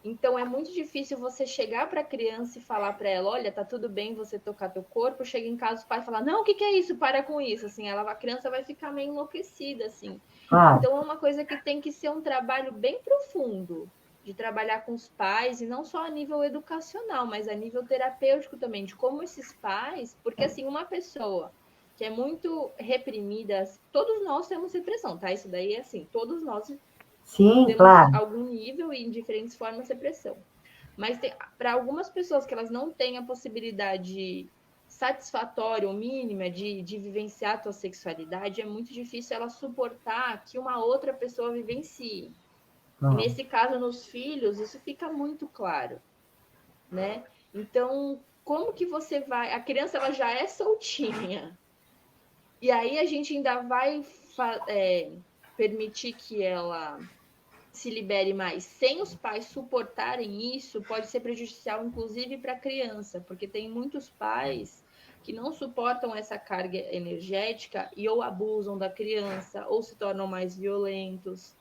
Então é muito difícil você chegar para a criança e falar para ela, olha, tá tudo bem você tocar teu corpo, chega em casa o pai fala, não, o que é isso? Para com isso, assim, a criança vai ficar meio enlouquecida, assim. claro. Então é uma coisa que tem que ser um trabalho bem profundo, de trabalhar com os pais, e não só a nível educacional, mas a nível terapêutico também, de como esses pais, porque assim, uma pessoa que é muito reprimida, todos nós temos repressão, tá? Isso daí é assim, todos nós Sim, temos claro. algum nível e em diferentes formas de repressão. Mas para algumas pessoas que elas não têm a possibilidade satisfatória ou mínima de vivenciar a tua sexualidade, é muito difícil ela suportar que uma outra pessoa vivencie. E Hum. nesse caso, nos filhos, isso fica muito claro, né? Então, como que você vai... A criança, ela já é soltinha. E aí a gente ainda vai permitir que ela se libere mais sem os pais suportarem isso, pode ser prejudicial, inclusive, para a criança, porque tem muitos pais que não suportam essa carga energética e ou abusam da criança, ou se tornam mais violentos.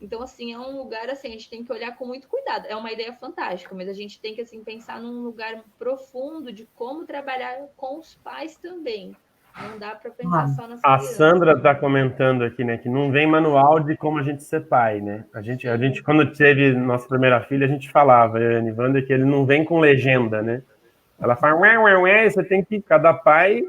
Então, assim, é um lugar, assim, a gente tem que olhar com muito cuidado. É uma ideia fantástica, mas a gente tem que, assim, pensar num lugar profundo de como trabalhar com os pais também. Não dá para pensar só nas A crianças. Sandra está comentando aqui, né, que não vem manual de como a gente ser pai, né? A gente quando teve nossa primeira filha, a gente falava, eu e a Nivanda, que ele não vem com legenda, né? Ela fala, ué, ué, ué, você tem que, cada pai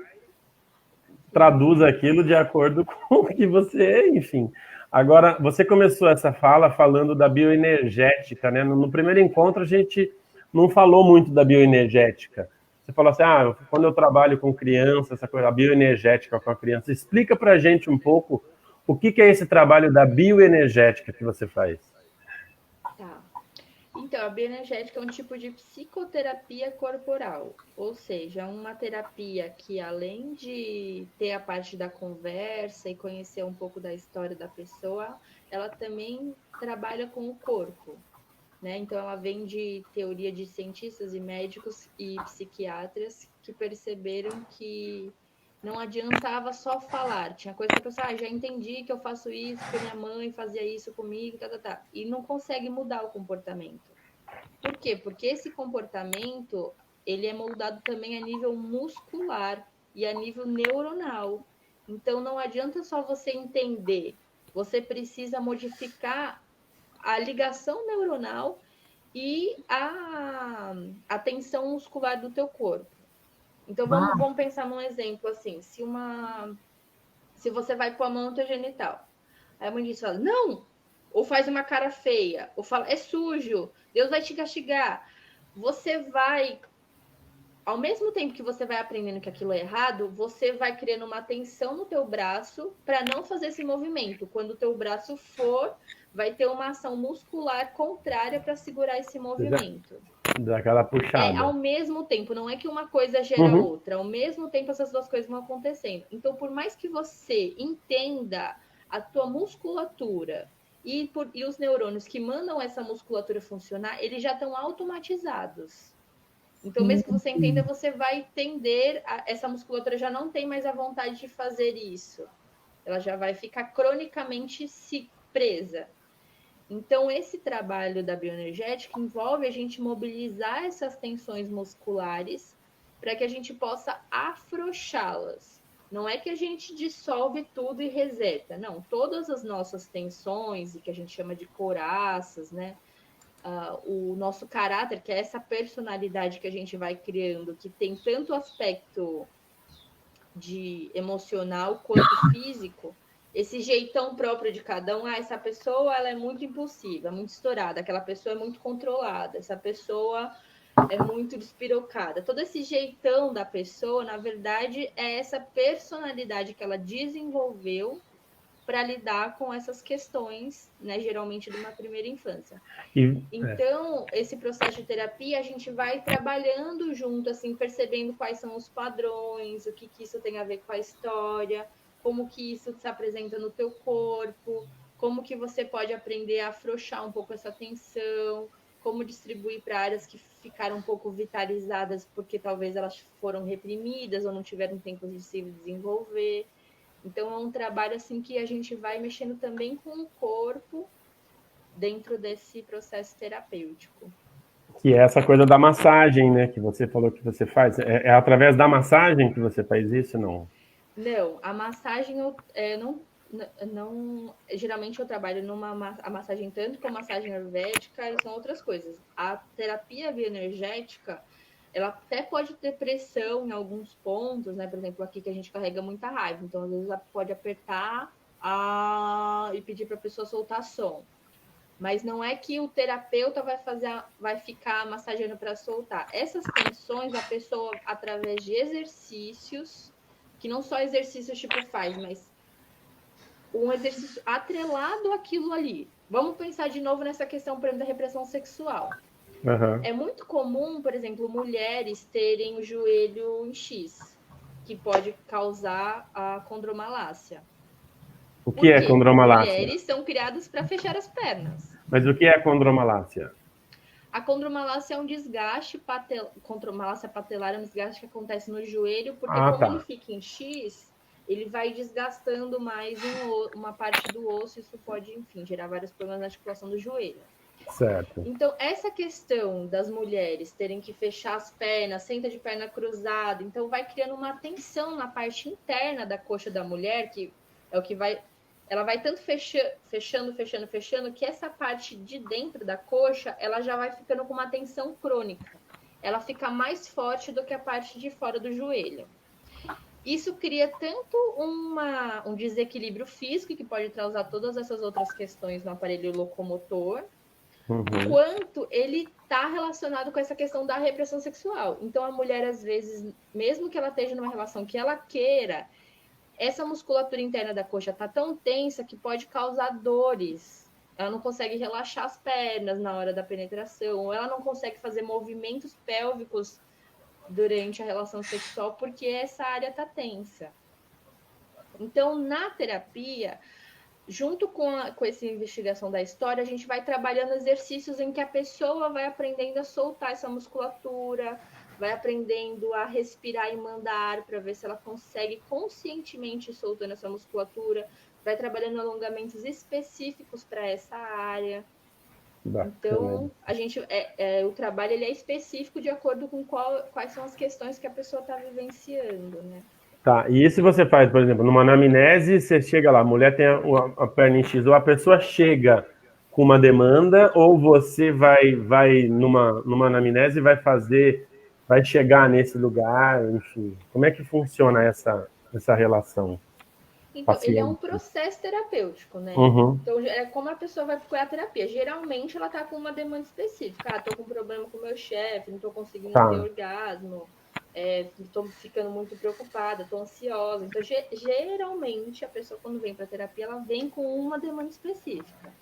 traduz aquilo de acordo com o que você, enfim. Agora, você começou essa fala falando da bioenergética, né? No primeiro encontro, a gente não falou muito da bioenergética. Você falou assim, quando eu trabalho com criança, essa coisa, a bioenergética com a criança. Explica para a gente um pouco o que é esse trabalho da bioenergética que você faz. Tá. Então, a bioenergética é um tipo de psicoterapia corporal, ou seja, uma terapia que, além de ter a parte da conversa e conhecer um pouco da história da pessoa, ela também trabalha com o corpo, né? Então, ela vem de teoria de cientistas e médicos e psiquiatras que perceberam que não adiantava só falar. Tinha coisa que a pessoa, já entendi que eu faço isso, que minha mãe fazia isso comigo, e não consegue mudar o comportamento. Por quê? Porque esse comportamento, ele é moldado também a nível muscular e a nível neuronal. Então, não adianta só você entender, você precisa modificar a ligação neuronal e a tensão muscular do teu corpo. Então, vamos pensar num exemplo assim, se você vai pôr a mão no teu genital, aí a mãe diz, fala, não, ou faz uma cara feia, ou fala, é sujo, Deus vai te castigar. Você vai, ao mesmo tempo que você vai aprendendo que aquilo é errado, você vai criando uma tensão no teu braço para não fazer esse movimento. Quando o teu braço for, vai ter uma ação muscular contrária para segurar esse movimento. Daquela puxada. Ao mesmo tempo, não é que uma coisa gera outra, ao mesmo tempo essas duas coisas vão acontecendo. Então, por mais que você entenda a tua musculatura e os neurônios que mandam essa musculatura funcionar, eles já estão automatizados. Então, mesmo que você entenda, você vai tender, essa musculatura já não tem mais a vontade de fazer isso. Ela já vai ficar cronicamente presa. Então, esse trabalho da bioenergética envolve a gente mobilizar essas tensões musculares para que a gente possa afrouxá-las. Não é que a gente dissolve tudo e reseta, não. Todas as nossas tensões, e que a gente chama de couraças, né? O nosso caráter, que é essa personalidade que a gente vai criando, que tem tanto aspecto de emocional quanto físico, esse jeitão próprio de cada um, essa pessoa ela é muito impulsiva, muito estourada, aquela pessoa é muito controlada, essa pessoa é muito despirocada. Todo esse jeitão da pessoa, na verdade, é essa personalidade que ela desenvolveu para lidar com essas questões, né, geralmente de uma primeira infância. Então, esse processo de terapia, a gente vai trabalhando junto, assim, percebendo quais são os padrões, o que isso tem a ver com a história, como que isso se apresenta no teu corpo, como que você pode aprender a afrouxar um pouco essa tensão, como distribuir para áreas que ficaram um pouco vitalizadas porque talvez elas foram reprimidas ou não tiveram tempo de se desenvolver. Então, é um trabalho assim que a gente vai mexendo também com o corpo dentro desse processo terapêutico. Que é essa coisa da massagem, né? Que você falou que você faz. É através da massagem que você faz isso, não? Não, a massagem geralmente eu trabalho a massagem tanto como massagem ayurvédica e são outras coisas. A terapia bioenergética, ela até pode ter pressão em alguns pontos, né? Por exemplo, aqui que a gente carrega muita raiva, então às vezes ela pode apertar e pedir para a pessoa soltar som. Mas não é que o terapeuta vai ficar massageando para soltar. Essas tensões, a pessoa, através de exercícios, que não só exercícios tipo faz, mas um exercício atrelado àquilo ali. Vamos pensar de novo nessa questão, por exemplo, da repressão sexual. É muito comum, por exemplo, mulheres terem o joelho em X, que pode causar a condromalácia. O que é condromalácia? Mulheres são criadas para fechar as pernas. Mas o que é condromalácia? A condromalácia é um desgaste condromalácia patelar é um desgaste que acontece no joelho, porque ele fica em X, ele vai desgastando mais uma parte do osso, isso pode, enfim, gerar vários problemas na articulação do joelho. Certo. Então, essa questão das mulheres terem que fechar as pernas, senta de perna cruzada, então vai criando uma tensão na parte interna da coxa da mulher, que é o que vai... Ela vai tanto fechando, que essa parte de dentro da coxa, ela já vai ficando com uma tensão crônica. Ela fica mais forte do que a parte de fora do joelho. Isso cria tanto um desequilíbrio físico, que pode causar todas essas outras questões no aparelho locomotor, quanto ele está relacionado com essa questão da repressão sexual. Então, a mulher, às vezes, mesmo que ela esteja numa relação que ela queira, essa musculatura interna da coxa está tão tensa que pode causar dores. Ela não consegue relaxar as pernas na hora da penetração, ou ela não consegue fazer movimentos pélvicos durante a relação sexual porque essa área está tensa. Então, na terapia, junto com essa investigação da história, a gente vai trabalhando exercícios em que a pessoa vai aprendendo a soltar essa musculatura, vai aprendendo a respirar e mandar ar para ver se ela consegue conscientemente ir soltando essa musculatura, vai trabalhando alongamentos específicos para essa área. Bacana. Então, a gente, o trabalho ele é específico de acordo com quais são as questões que a pessoa está vivenciando, né? Tá, e se você faz, por exemplo, numa anamnese, você chega lá, a mulher tem a perna em X, ou a pessoa chega com uma demanda, ou você vai numa anamnese e vai chegar nesse lugar, enfim. Como é que funciona essa relação? Então, ele é um Paciente. processo terapêutico, né? Uhum. Então, é como a pessoa vai procurar terapia. Geralmente, ela tá com uma demanda específica. Tô com problema com o meu chefe, não tô conseguindo ter orgasmo, tô ficando muito preocupada, tô ansiosa. Então, geralmente, a pessoa, quando vem pra terapia, ela vem com uma demanda específica.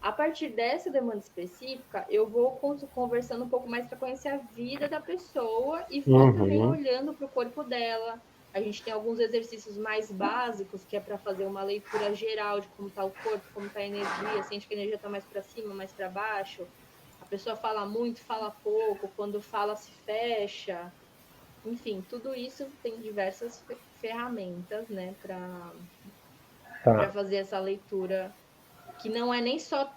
A partir dessa demanda específica, eu vou conversando um pouco mais para conhecer a vida da pessoa e vou também olhando para o corpo dela. A gente tem alguns exercícios mais básicos, que é para fazer uma leitura geral de como está o corpo, como está a energia, sente que a energia está mais para cima, mais para baixo. A pessoa fala muito, fala pouco, quando fala se fecha. Enfim, tudo isso tem diversas ferramentas, né, para fazer essa leitura, que não é nem só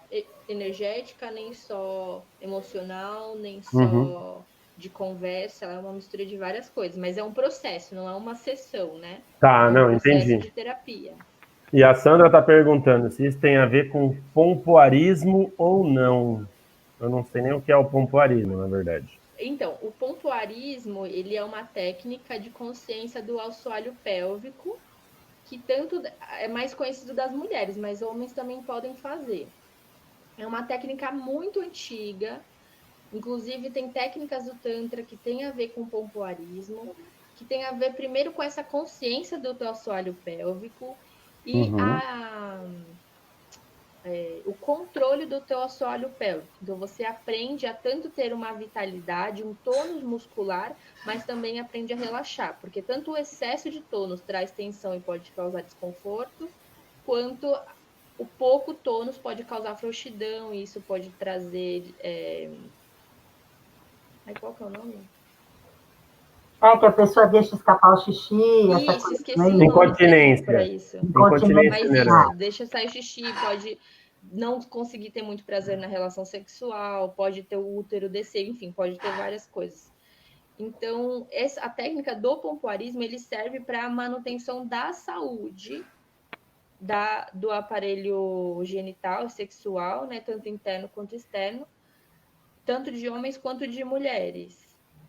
energética, nem só emocional, nem só de conversa, ela é uma mistura de várias coisas, mas é um processo, não é uma sessão, né? Tá, é um não, processo entendi. de terapia. E a Sandra está perguntando se isso tem a ver com pompoarismo ou não. Eu não sei nem o que é o pompoarismo, na verdade. Então, o pompoarismo, ele é uma técnica de consciência do assoalho pélvico, que tanto é mais conhecido das mulheres, mas homens também podem fazer. É uma técnica muito antiga, inclusive tem técnicas do Tantra que tem a ver com pompoarismo, que tem a ver primeiro com essa consciência do teu assoalho pélvico e o controle do teu assoalho pélvico. Então, você aprende a tanto ter uma vitalidade, um tônus muscular, mas também aprende a relaxar, porque tanto o excesso de tônus traz tensão e pode causar desconforto, quanto o pouco tônus pode causar frouxidão, e isso pode trazer... qual que é o nome? Que a pessoa deixa escapar o xixi. Isso, esqueci o nome incontinência. para isso. Incontinência. Mas isso, deixa sair xixi, pode não conseguir ter muito prazer na relação sexual, pode ter o útero descer, enfim, pode ter várias coisas. Então, a técnica do pompoarismo, ele serve para a manutenção da saúde do aparelho genital, sexual, né, tanto interno quanto externo, tanto de homens quanto de mulheres.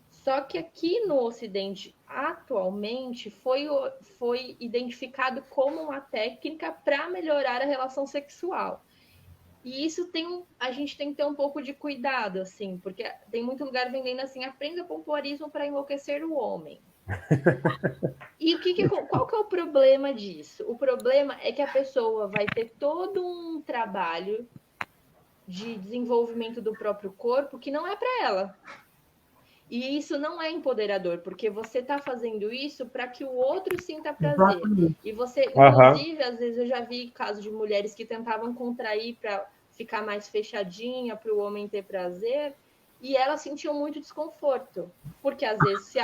Só que aqui no Ocidente, atualmente, foi identificado como uma técnica para melhorar a relação sexual. E isso a gente tem que ter um pouco de cuidado, assim, porque tem muito lugar vendendo assim, aprenda pompoarismo para enlouquecer o homem. E qual que é o problema disso? O problema é que a pessoa vai ter todo um trabalho de desenvolvimento do próprio corpo que não é para ela. E isso não é empoderador, porque você está fazendo isso para que o outro sinta prazer. Exatamente. E você, inclusive, às vezes eu já vi casos de mulheres que tentavam contrair para ficar mais fechadinha, para o homem ter prazer, e elas sentiam muito desconforto. Porque, às vezes, se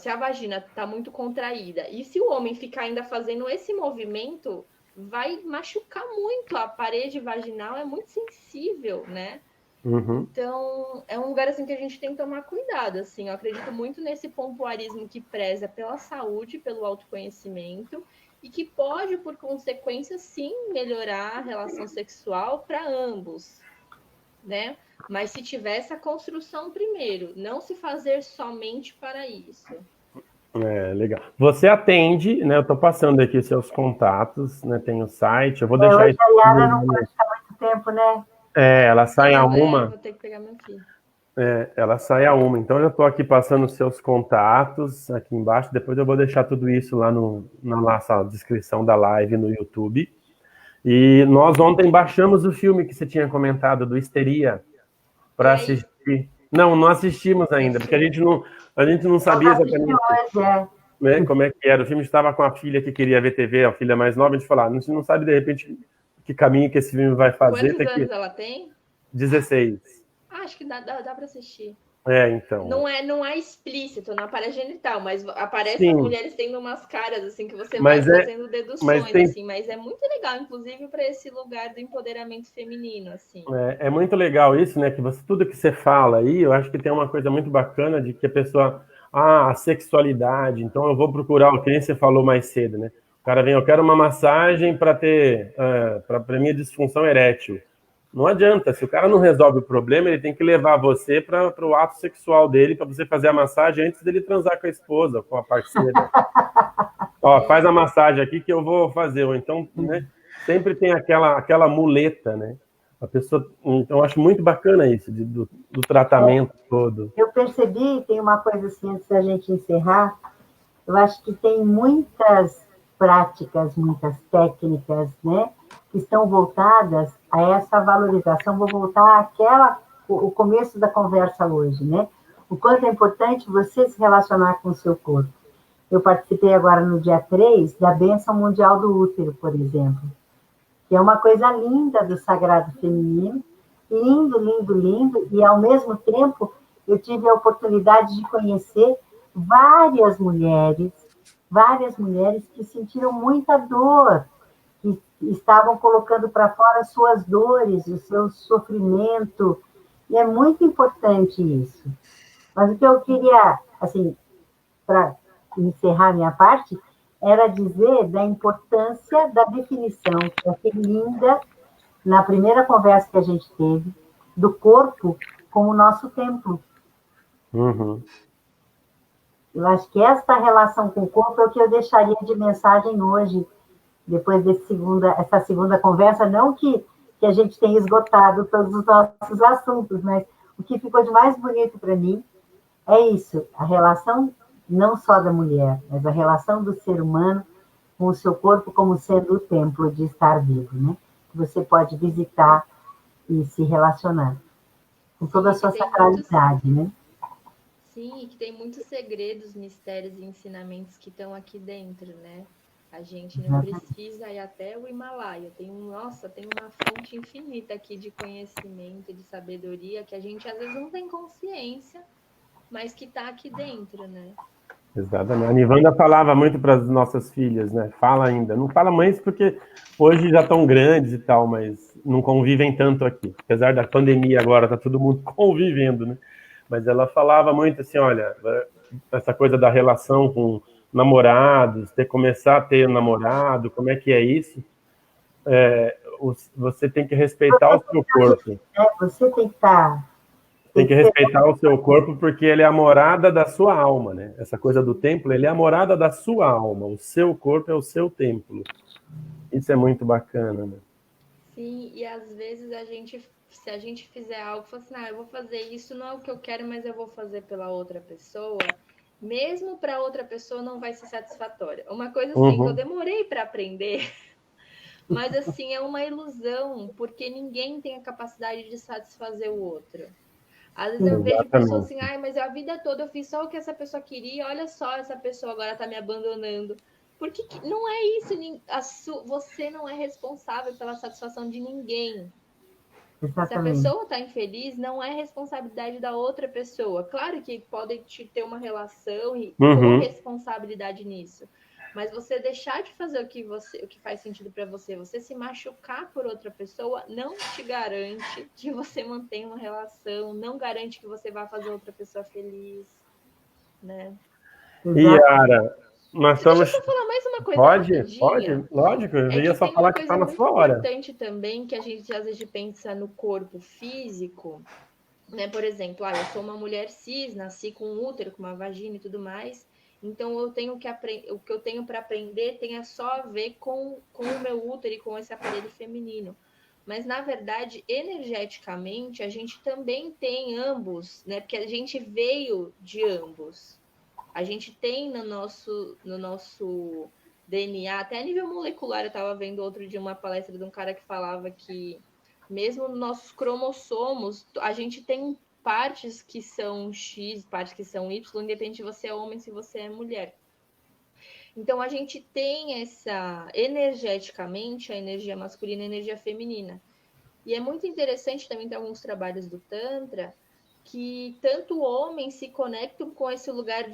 a vagina está muito contraída, e se o homem ficar ainda fazendo esse movimento, vai machucar muito. A parede vaginal é muito sensível, né? Então, é um lugar assim que a gente tem que tomar cuidado, assim. Eu acredito muito nesse pompoarismo que preza pela saúde, pelo autoconhecimento, e que pode, por consequência, sim, melhorar a relação sexual para ambos, né? Mas se tiver essa construção primeiro, não se fazer somente para isso. Legal. Você atende, né? Eu estou passando aqui seus contatos, né? Tem o site, eu vou deixar hoje isso. A Yara não pode ficar muito tempo, né? Ela sai a uma. Vou ter que pegar meu filho. Ela sai a uma. Então, eu já estou aqui passando os seus contatos aqui embaixo. Depois eu vou deixar tudo isso lá na nossa descrição da live no YouTube. E nós ontem baixamos o filme que você tinha comentado, do Histeria, para assistir. Não assistimos ainda, porque a gente não sabia exatamente como é que era. O filme estava com a filha que queria ver TV, a filha mais nova, a gente falou, a gente não sabe, de repente, que caminho que esse filme vai fazer. Quantos anos ela tem? 16. Acho que dá para assistir. Então. Não é explícito, não aparece genital, mas aparece as mulheres tendo umas caras, assim, que você vai fazendo deduções, mas é muito legal, inclusive, para esse lugar do empoderamento feminino, assim. É muito legal isso, né, que tudo que você fala aí, eu acho que tem uma coisa muito bacana de que a pessoa, a sexualidade, então eu vou procurar, o que nem você falou mais cedo, né, o cara vem, eu quero uma massagem para ter, para minha disfunção erétil. Não adianta, se o cara não resolve o problema, ele tem que levar você para o ato sexual dele, para você fazer a massagem antes dele transar com a esposa, com a parceira. Faz a massagem aqui que eu vou fazer. Ou então, né, sempre tem aquela muleta, né? A pessoa, então, eu acho muito bacana isso, do tratamento todo. Eu percebi, tem uma coisa assim, antes da gente encerrar, eu acho que tem muitas práticas, muitas técnicas, né, que estão voltadas a essa valorização. Vou voltar o começo da conversa hoje, né? O quanto é importante você se relacionar com o seu corpo. Eu participei agora no dia 3 da Bênção Mundial do Útero, por exemplo, que é uma coisa linda do sagrado feminino, lindo, lindo, lindo, e ao mesmo tempo eu tive a oportunidade de conhecer várias mulheres que sentiram muita dor, que estavam colocando para fora suas dores, o seu sofrimento, e é muito importante isso. Mas o que eu queria, assim, para encerrar minha parte, era dizer da importância da definição, que achei linda, na primeira conversa que a gente teve, do corpo como nosso templo. Eu acho que essa relação com o corpo é o que eu deixaria de mensagem hoje, depois dessa segunda conversa. Não que a gente tenha esgotado todos os nossos assuntos, mas o que ficou de mais bonito para mim é isso, a relação não só da mulher, mas a relação do ser humano com o seu corpo como sendo o templo de estar vivo, né? Que você pode visitar e se relacionar com toda a sua sacralidade, né? Sim, que tem muitos segredos, mistérios e ensinamentos que estão aqui dentro, né? A gente não precisa ir até o Himalaia. Tem uma fonte infinita aqui de conhecimento, de sabedoria, que a gente às vezes não tem consciência, mas que está aqui dentro, né? Exatamente. A Nivanda falava muito para as nossas filhas, né? Fala ainda. Não fala mães porque hoje já estão grandes e tal, mas não convivem tanto aqui. Apesar da pandemia agora, tá todo mundo convivendo, né? Mas ela falava muito assim, olha, essa coisa da relação com namorados, começar a ter namorado, como é que é isso? Você tem que respeitar o seu corpo. Você tem que estar... Tem que respeitar o seu corpo porque ele é a morada da sua alma, né? Essa coisa do templo, ele é a morada da sua alma. O seu corpo é o seu templo. Isso é muito bacana, né? Sim, e às vezes se a gente fizer algo, fala assim, eu vou fazer isso, não é o que eu quero, mas eu vou fazer pela outra pessoa, mesmo para outra pessoa não vai ser satisfatória. Uma coisa assim que eu demorei para aprender, mas assim, é uma ilusão, porque ninguém tem a capacidade de satisfazer o outro. Às vezes eu vejo pessoas assim, mas a vida toda eu fiz só o que essa pessoa queria, olha só, essa pessoa agora está me abandonando. Porque não é isso, você não é responsável pela satisfação de ninguém. Exatamente. Se a pessoa está infeliz, não é responsabilidade da outra pessoa. Claro que podem ter uma relação e corresponsabilidade nisso. Mas você deixar de fazer o que faz sentido para você, você se machucar por outra pessoa, não te garante que você mantenha uma relação, não garante que você vá fazer outra pessoa feliz, né? Yara, nós Deixa eu estamos... só falar mais uma coisa Pode, rapidinha. lógico. Eu É ia que só tem uma falar que coisa está na muito sua hora. importante também, que a gente às vezes pensa no corpo físico, né? Por exemplo, eu sou uma mulher cis, nasci com um útero, com uma vagina e tudo mais, então eu tenho que aprender, o que eu tenho para aprender tem só a ver com o meu útero e com esse aparelho feminino. Mas, na verdade, energeticamente, a gente também tem ambos, né? Porque a gente veio de ambos. A gente tem no nosso DNA, até a nível molecular, eu estava vendo outro dia uma palestra de um cara que falava que mesmo nos nossos cromossomos, a gente tem partes que são X, partes que são Y, independente se você é homem, se você é mulher. Então, a gente tem energeticamente, a energia masculina e a energia feminina. E é muito interessante também ter alguns trabalhos do Tantra que tanto homens se conectam com esse lugar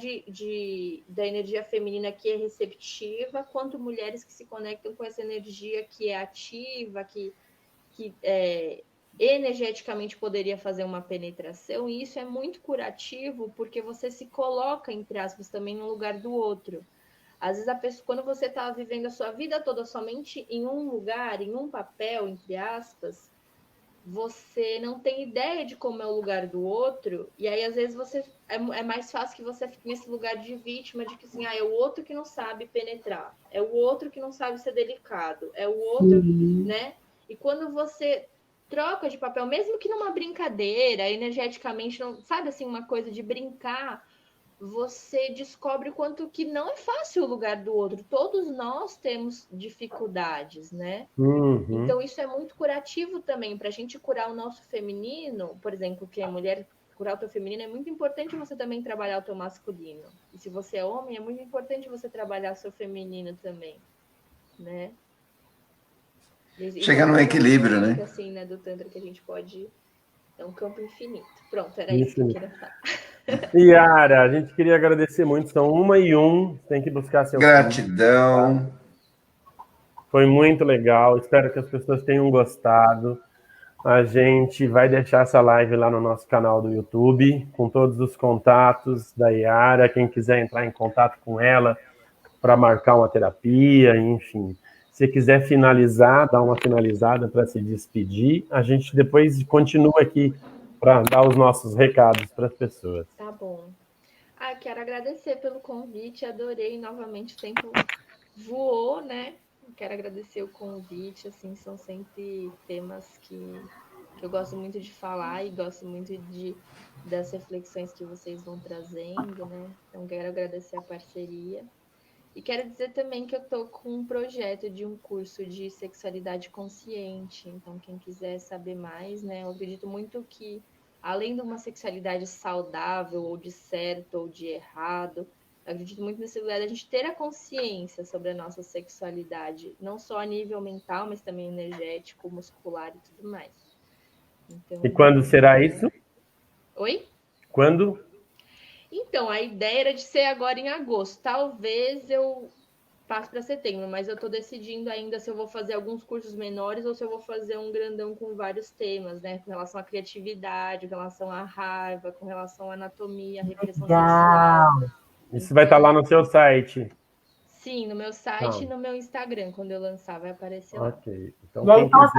da energia feminina que é receptiva, quanto mulheres que se conectam com essa energia que é ativa, que energeticamente poderia fazer uma penetração, e isso é muito curativo, porque você se coloca, entre aspas, também no lugar do outro. Às vezes, a pessoa, quando você está vivendo a sua vida toda somente em um lugar, em um papel, entre aspas, você não tem ideia de como é o lugar do outro, e aí às vezes é mais fácil que você fique nesse lugar de vítima, de que assim, é o outro que não sabe penetrar, é o outro que não sabe ser delicado, é o outro, né? E quando você troca de papel, mesmo que numa brincadeira, energeticamente, não, sabe assim, uma coisa de brincar, você descobre o quanto que não é fácil o lugar do outro. Todos nós temos dificuldades, né? Uhum. Então, isso é muito curativo também. Para a gente curar o nosso feminino, por exemplo, que é mulher, curar o teu feminino, é muito importante você também trabalhar o teu masculino. E se você é homem, é muito importante você trabalhar o seu feminino também, né? Chegar no equilíbrio, né? Assim, né, do Tantra, que a gente pode... É um campo infinito. Pronto, era isso que eu queria falar. Yara, a gente queria agradecer muito. São 1h01, tem que buscar seu Gratidão. filho. Foi muito legal. Espero que as pessoas tenham gostado. A gente vai deixar essa live lá no nosso canal do YouTube, com todos os contatos da Yara. Quem quiser entrar em contato com ela para marcar uma terapia, enfim. Se quiser finalizar, dar uma finalizada para se despedir, a gente depois continua aqui para dar os nossos recados para as pessoas. Tá bom. Quero agradecer pelo convite, adorei novamente, o tempo voou, né? Quero agradecer o convite, assim, são sempre temas que eu gosto muito de falar e gosto muito das reflexões que vocês vão trazendo, né? Então, quero agradecer a parceria. E quero dizer também que eu estou com um projeto de um curso de sexualidade consciente. Então, quem quiser saber mais, né? Eu acredito muito que, além de uma sexualidade saudável, ou de certo, ou de errado, eu acredito muito nesse lugar da gente ter a consciência sobre a nossa sexualidade, não só a nível mental, mas também energético, muscular e tudo mais. Então, e quando será isso? Oi? Quando? Então, a ideia era de ser agora em agosto. Talvez eu passe para setembro, mas eu estou decidindo ainda se eu vou fazer alguns cursos menores ou se eu vou fazer um grandão com vários temas, né? Com relação à criatividade, com relação à raiva, com relação à anatomia, à repressão sexual. Isso vai estar lá no seu site. Sim, no meu site e no meu Instagram. Quando eu lançar, vai aparecer lá. Ok. Então, e aí passa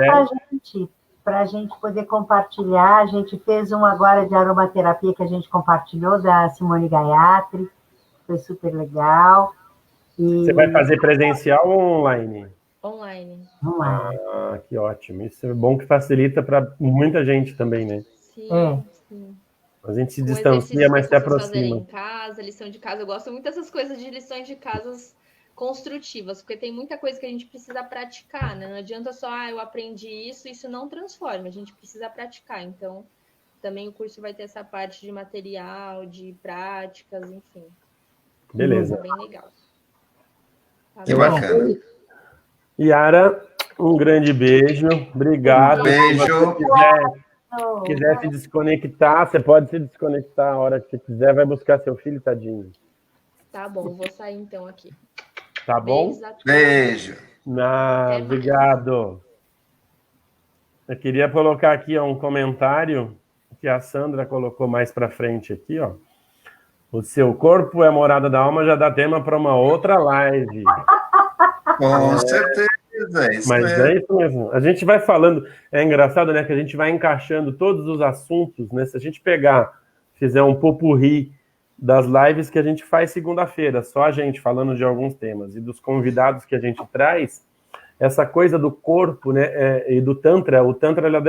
para a gente poder compartilhar. A gente fez um agora de aromaterapia que a gente compartilhou, da Simone Gayatri. Foi super legal. Você vai fazer presencial ou online? Online. Que ótimo. Isso é bom que facilita para muita gente também, né? Sim, sim. A gente se distancia, mas se aproxima. Em casa, lição de casa. Eu gosto muito dessas coisas de lições de casas construtivas, porque tem muita coisa que a gente precisa praticar, né? Não adianta só, eu aprendi isso não transforma, a gente precisa praticar. Então, também o curso vai ter essa parte de material, de práticas, enfim. Beleza. É bem legal. Que bacana. Yara, um grande beijo. Obrigado. Um beijo. Se você quiser se desconectar, você pode se desconectar a hora que você quiser. Vai buscar seu filho, tadinho. Tá bom, vou sair então aqui. Tá bom? Beijo. Obrigado. Eu queria colocar aqui um comentário que a Sandra colocou mais para frente aqui, ó. O seu corpo é morada da alma, já dá tema para uma outra live. Com certeza, é isso Mas mesmo. é isso mesmo. A gente vai falando, é engraçado, né, que a gente vai encaixando todos os assuntos, né? Se a gente fizer um popurrí das lives que a gente faz segunda-feira, só a gente falando de alguns temas, e dos convidados que a gente traz, essa coisa do corpo, né, e do Tantra, o Tantra ela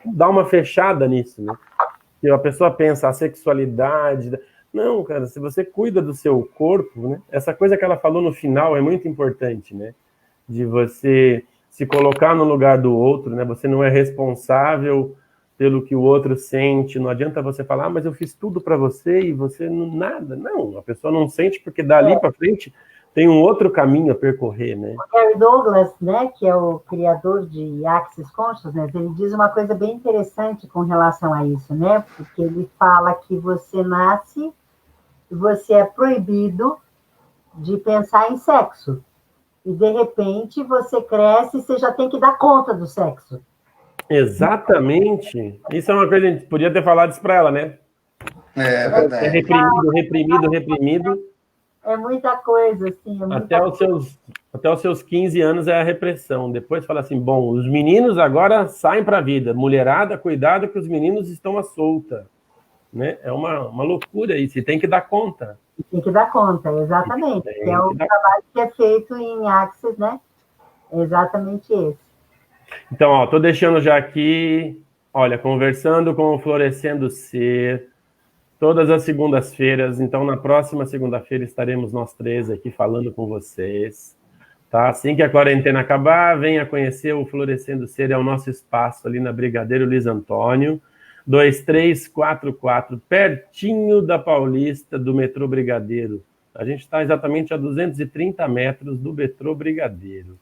dá uma fechada nisso, né? Que a pessoa pensa, a sexualidade... Não, cara, se você cuida do seu corpo, né, essa coisa que ela falou no final é muito importante, né? De você se colocar no lugar do outro, né? Você não é responsável pelo que o outro sente, não adianta você falar, mas eu fiz tudo para você e você nada. Não, a pessoa não sente porque dali para frente tem um outro caminho a percorrer, né? O Gary Douglas, né, que é o criador de Access Consciousness, ele diz uma coisa bem interessante com relação a isso, né? Porque ele fala que você nasce e você é proibido de pensar em sexo. E, de repente, você cresce e você já tem que dar conta do sexo. Exatamente. Isso é uma coisa que a gente podia ter falado isso para ela, né? É verdade. É reprimido. É muita coisa, assim. Até os seus 15 anos é a repressão. Depois fala assim, bom, os meninos agora saem para a vida. Mulherada, cuidado que os meninos estão à solta. Né? É uma loucura isso, e tem que dar conta. Tem que dar conta, exatamente. É o trabalho que é feito em Access, né? É exatamente esse. Então, ó, tô deixando já aqui, olha, conversando com o Florescendo Ser, todas as segundas-feiras. Então, na próxima segunda-feira estaremos nós três aqui falando com vocês. Tá? Assim que a quarentena acabar, venha conhecer o Florescendo Ser, é o nosso espaço ali na Brigadeiro Luiz Antônio, 2344, pertinho da Paulista, do metrô Brigadeiro. A gente está exatamente a 230 metros do metrô Brigadeiro.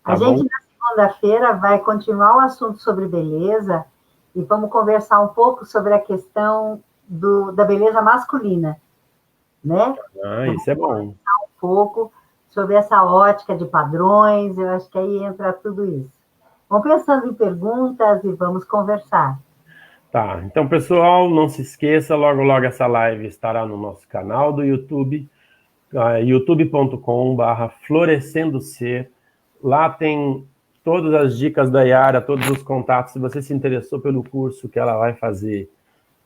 Tá a bom? gente, na segunda-feira, vai continuar o assunto sobre beleza e vamos conversar um pouco sobre a questão da beleza masculina, né? Isso é bom. Um pouco sobre essa ótica de padrões, eu acho que aí entra tudo isso. Vamos pensando em perguntas e vamos conversar. Tá, então, pessoal, não se esqueça, logo essa live estará no nosso canal do YouTube, youtube.com/Florescendo Ser. Lá tem todas as dicas da Yara, todos os contatos. Se você se interessou pelo curso que ela vai fazer,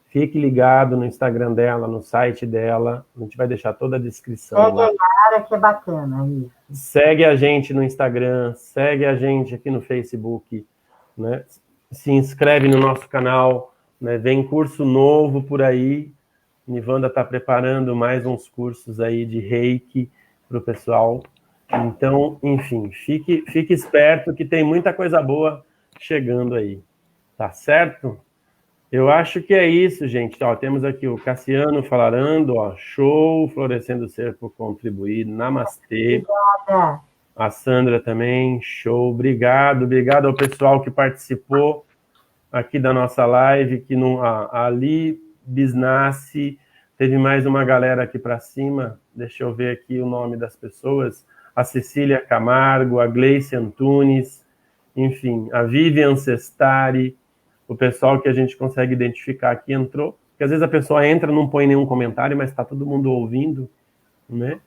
fique ligado no Instagram dela, no site dela. A gente vai deixar toda a descrição segue lá. Segue a Yara, que é bacana aí. Segue a gente no Instagram, segue a gente aqui no Facebook, né? Se inscreve no nosso canal, né? Vem curso novo por aí. Nivanda está preparando mais uns cursos aí de Reiki para o pessoal. Então, enfim, fique esperto que tem muita coisa boa chegando aí. Tá certo? Eu acho que é isso, gente. Ó, temos aqui o Cassiano falando, ó, show, Florescendo Ser por contribuir, namastê. Obrigada. A Sandra também, show, obrigado ao pessoal que participou aqui da nossa live, que a Ali Bisnassi, teve mais uma galera aqui para cima, deixa eu ver aqui o nome das pessoas, a Cecília Camargo, a Gleice Antunes, enfim, a Vivian Cestari, o pessoal que a gente consegue identificar aqui entrou, porque às vezes a pessoa entra, não põe nenhum comentário, mas está todo mundo ouvindo, né?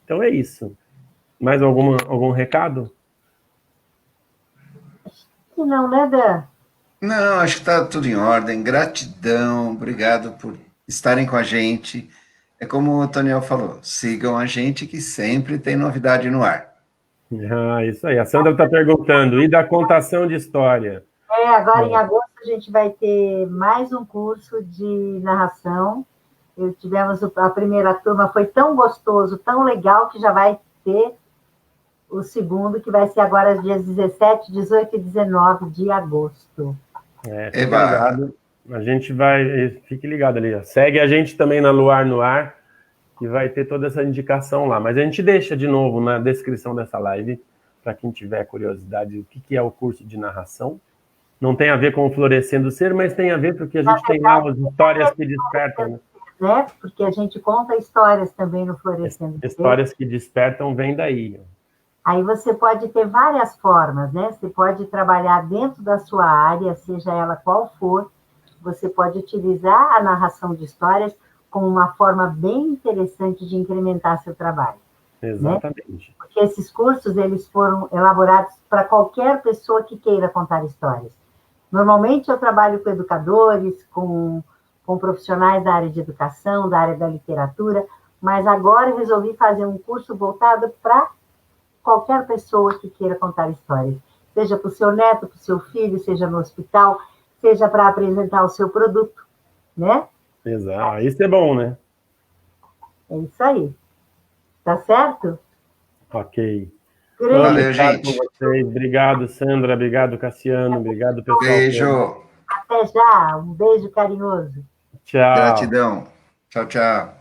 Então é isso. Mais algum recado? Não, né, Dan? Não, acho que está tudo em ordem. Gratidão, obrigado por estarem com a gente. É como o Toniel falou, sigam a gente que sempre tem novidade no ar. Isso aí. A Sandra está perguntando, e da contação de história? Agora em agosto a gente vai ter mais um curso de narração. Tivemos a primeira turma, foi tão gostoso, tão legal, que já vai ter o segundo, que vai ser agora dias 17, 18 e 19 de agosto. Fique ligado. A gente fique ligado ali. Ó. Segue a gente também na Luar no Ar, que vai ter toda essa indicação lá. Mas a gente deixa de novo na descrição dessa live, para quem tiver curiosidade, o que é o curso de narração. Não tem a ver com o Florescendo Ser, mas tem a ver porque a gente tem lá as histórias que despertam. Né? né? Porque a gente conta histórias também no Florescendo. Histórias que despertam vem daí. Aí você pode ter várias formas, né? Você pode trabalhar dentro da sua área, seja ela qual for. Você pode utilizar a narração de histórias como uma forma bem interessante de incrementar seu trabalho. Exatamente. Né? Porque esses cursos, eles foram elaborados para qualquer pessoa que queira contar histórias. Normalmente eu trabalho com educadores, com profissionais da área de educação, da área da literatura, mas agora eu resolvi fazer um curso voltado para qualquer pessoa que queira contar histórias. Seja para o seu neto, para o seu filho, seja no hospital, seja para apresentar o seu produto, né? Exato. Isso é bom, né? É isso aí. Tá certo? Ok. Valeu, gente. Com vocês. Obrigado, Sandra. Obrigado, Cassiano. Obrigado, pessoal. Beijo. Até já. Um beijo carinhoso. Tchau. Gratidão. Tchau, tchau.